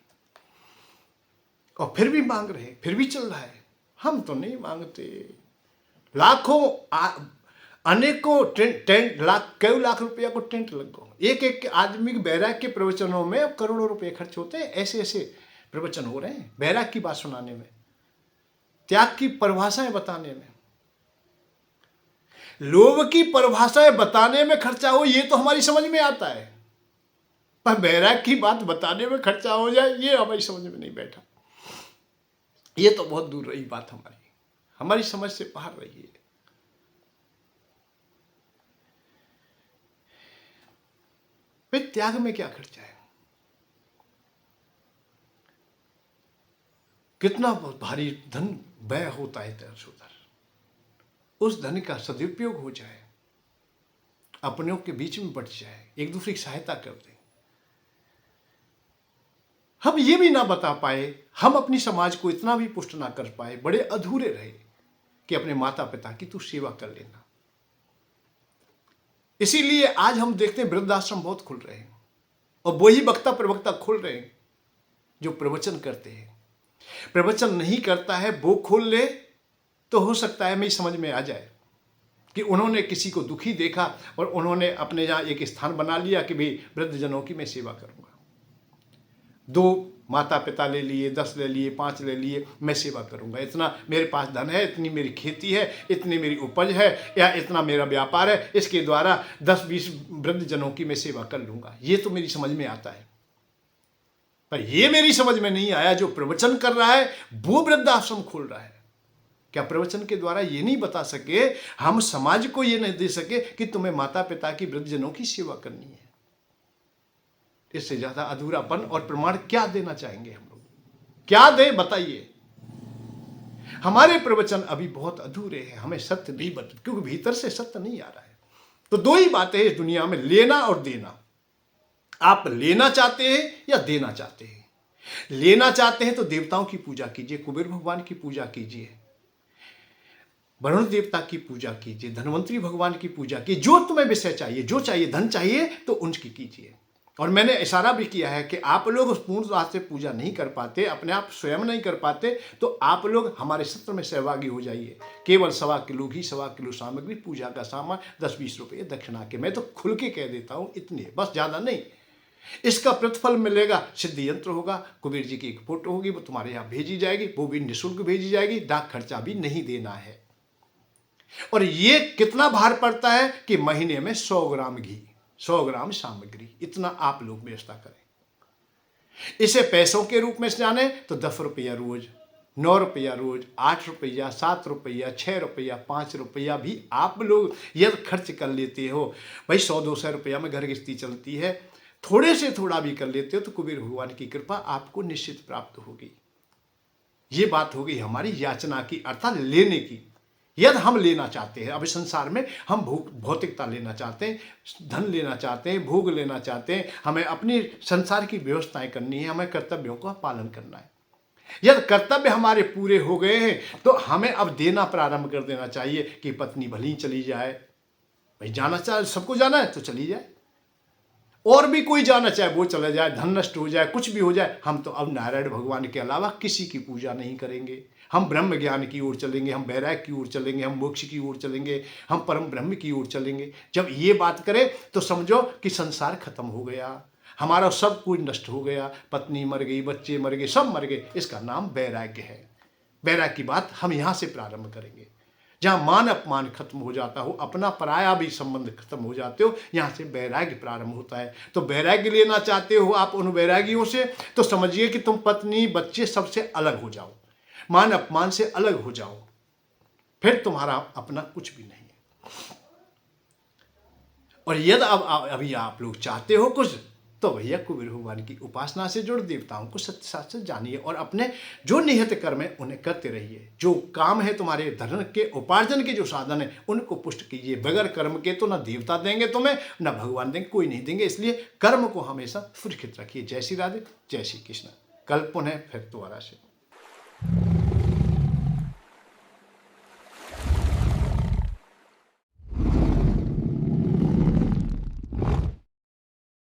और फिर भी मांग रहे, फिर भी चल रहा है। हम तो नहीं मांगते। लाखों अनेकों टेंट लाख कई लाख रुपया को टेंट लगो। एक एक आदमी के बैराग के प्रवचनों में अब करोड़ों रुपए खर्च होते हैं। ऐसे ऐसे प्रवचन हो रहे हैं बैराग की बात सुनाने में, त्याग की परिभाषाएं बताने में। लोभ की परिभाषाएं बताने में खर्चा हो ये तो हमारी समझ में आता है, पर बैराग की बात बताने में खर्चा हो जाए ये हमारी समझ में नहीं बैठा। ये तो बहुत दूर रही बात, हमारी समझ से बाहर रही है। फिर त्याग में क्या खर्चा है? कितना भारी धन व्यय होता है इधर से उधर। उस धन का सदुपयोग हो जाए, अपनों के बीच में बट जाए, एक दूसरे की सहायता कर दें। हम ये भी ना बता पाए, हम अपनी समाज को इतना भी पुष्ट ना कर पाए, बड़े अधूरे रहे कि अपने माता पिता की तू सेवा कर लेना। इसीलिए आज हम देखते हैं वृद्धाश्रम बहुत खुल रहे हैं और वही वक्ता प्रवक्ता खुल रहे हैं जो प्रवचन करते हैं। प्रवचन नहीं करता है वो खोल ले तो हो सकता है मेरी समझ में आ जाए कि उन्होंने किसी को दुखी देखा और उन्होंने अपने यहाँ एक स्थान बना लिया कि भाई वृद्धजनों की मैं सेवा करूँगा। 2 माता पिता ले लिए, 10 ले लिए, 5 ले लिए, मैं सेवा करूँगा। इतना मेरे पास धन है, इतनी मेरी खेती है, इतनी मेरी उपज है या इतना मेरा व्यापार है, इसके द्वारा 10-20 वृद्धजनों की मैं सेवा कर लूँगा। ये तो मेरी समझ में आता है। पर ये मेरी समझ में नहीं आया जो प्रवचन कर रहा है वो वृद्धाश्रम खोल रहा है। क्या प्रवचन के द्वारा ये नहीं बता सके, हम समाज को ये नहीं दे सके कि तुम्हें माता पिता की वृद्धजनों की सेवा करनी है? इससे ज्यादा अधूरापन और प्रमाण क्या देना चाहेंगे हम लोग? क्या दे बताइए। हमारे प्रवचन अभी बहुत अधूरे हैं, हमें सत्य नहीं बता, क्योंकि भीतर से सत्य नहीं आ रहा है। तो 2 ही बातें हैं इस दुनिया में, लेना और देना। आप लेना चाहते हैं या देना चाहते हैं? लेना चाहते हैं तो देवताओं की पूजा कीजिए, कुबेर भगवान की पूजा कीजिए, वरुण देवता की पूजा कीजिए, धनवंतरी भगवान की पूजा कीजिए। जो तुम्हें विषय चाहिए, जो चाहिए, धन चाहिए तो उनकी कीजिए। और मैंने इशारा भी किया है कि आप लोग पूर्ण रूप से पूजा नहीं कर पाते, अपने आप स्वयं नहीं कर पाते, तो आप लोग हमारे सत्र में सहभागी हो जाइए। केवल 1.25 किलो घी, 1.25 किलो सामग्री, पूजा का सामान, 10-20 रुपये दक्षिणा के। मैं तो खुल के कह देता हूँ इतने, बस ज़्यादा नहीं। इसका प्रतिफल मिलेगा, सिद्ध यंत्र होगा, कुबेर जी की एक फोटो होगी, वो तुम्हारे यहाँ भेजी जाएगी, वो भी निःशुल्क भेजी जाएगी, डाक खर्चा भी नहीं देना है। और ये कितना भार पड़ता है कि महीने में 100 ग्राम घी, 100 ग्राम सामग्री, इतना आप लोग व्यवस्था करें। इसे पैसों के रूप में जाने तो 10 रुपया रोज, 9 रुपया रोज, 8 रुपया, 7 रुपया, 6 रुपया, 5 रुपया भी आप लोग यदि खर्च कर लेते हो, भाई 100-200 रुपया में घर गृहस्थी चलती है, थोड़े से थोड़ा भी कर लेते हो तो कुबेर भगवान की कृपा आपको निश्चित प्राप्त होगी। ये बात हो गई हमारी याचना की, अर्थात लेने की। यदि हम लेना चाहते हैं, अभी संसार में हम भौतिकता लेना चाहते हैं, धन लेना चाहते हैं, भोग लेना चाहते हैं, हमें अपनी संसार की व्यवस्थाएं करनी है, हमें कर्तव्यों का पालन करना है। यदि कर्तव्य हमारे पूरे हो गए हैं तो हमें अब देना प्रारंभ कर देना चाहिए कि पत्नी भली ही चली जाए, भाई जाना चाहे, सबको जाना है तो चली जाए, और भी कोई जाना चाहे वो चला जाए, धन नष्ट हो जाए, कुछ भी हो जाए, हम तो अब नारायण भगवान के अलावा किसी की पूजा नहीं करेंगे। हम ब्रह्म ज्ञान की ओर चलेंगे, हम वैराग्य की ओर चलेंगे, हम मोक्ष की ओर चलेंगे, हम परम ब्रह्म की ओर चलेंगे। जब ये बात करें तो समझो कि संसार खत्म हो गया, हमारा सब कुछ नष्ट हो गया, पत्नी मर गई, बच्चे मर गए, सब मर गए। इसका नाम वैराग्य है। वैराग्य की बात हम यहाँ से प्रारंभ करेंगे। जहाँ मान अपमान खत्म हो जाता हो, अपना पराया भी संबंध खत्म हो जाते हो, यहाँ से वैराग्य प्रारंभ होता है। तो वैराग्य लेना चाहते हो आप उन वैरागियों से, तो समझिए कि तुम पत्नी बच्चे सबसे अलग हो जाओ, मान अपमान से अलग हो जाओ, फिर तुम्हारा अपना कुछ भी नहीं है। और यदि अब अभी आप लोग चाहते हो कुछ, तो भैया कुबेर भगवान की उपासना से जुड़, देवताओं को सत्य शास्त्र जानिए और अपने जो निहित कर्म है उन्हें करते रहिए। जो काम है तुम्हारे धन के उपार्जन के जो साधन है उनको पुष्ट कीजिए। बगैर कर्म के तो ना देवता देंगे तुम्हें, ना भगवान देंगे, कोई नहीं देंगे। इसलिए कर्म को हमेशा सुरक्षित रखिए। जय श्री राधे, जय श्री कृष्ण। कल पुनः फिर दोबारा से।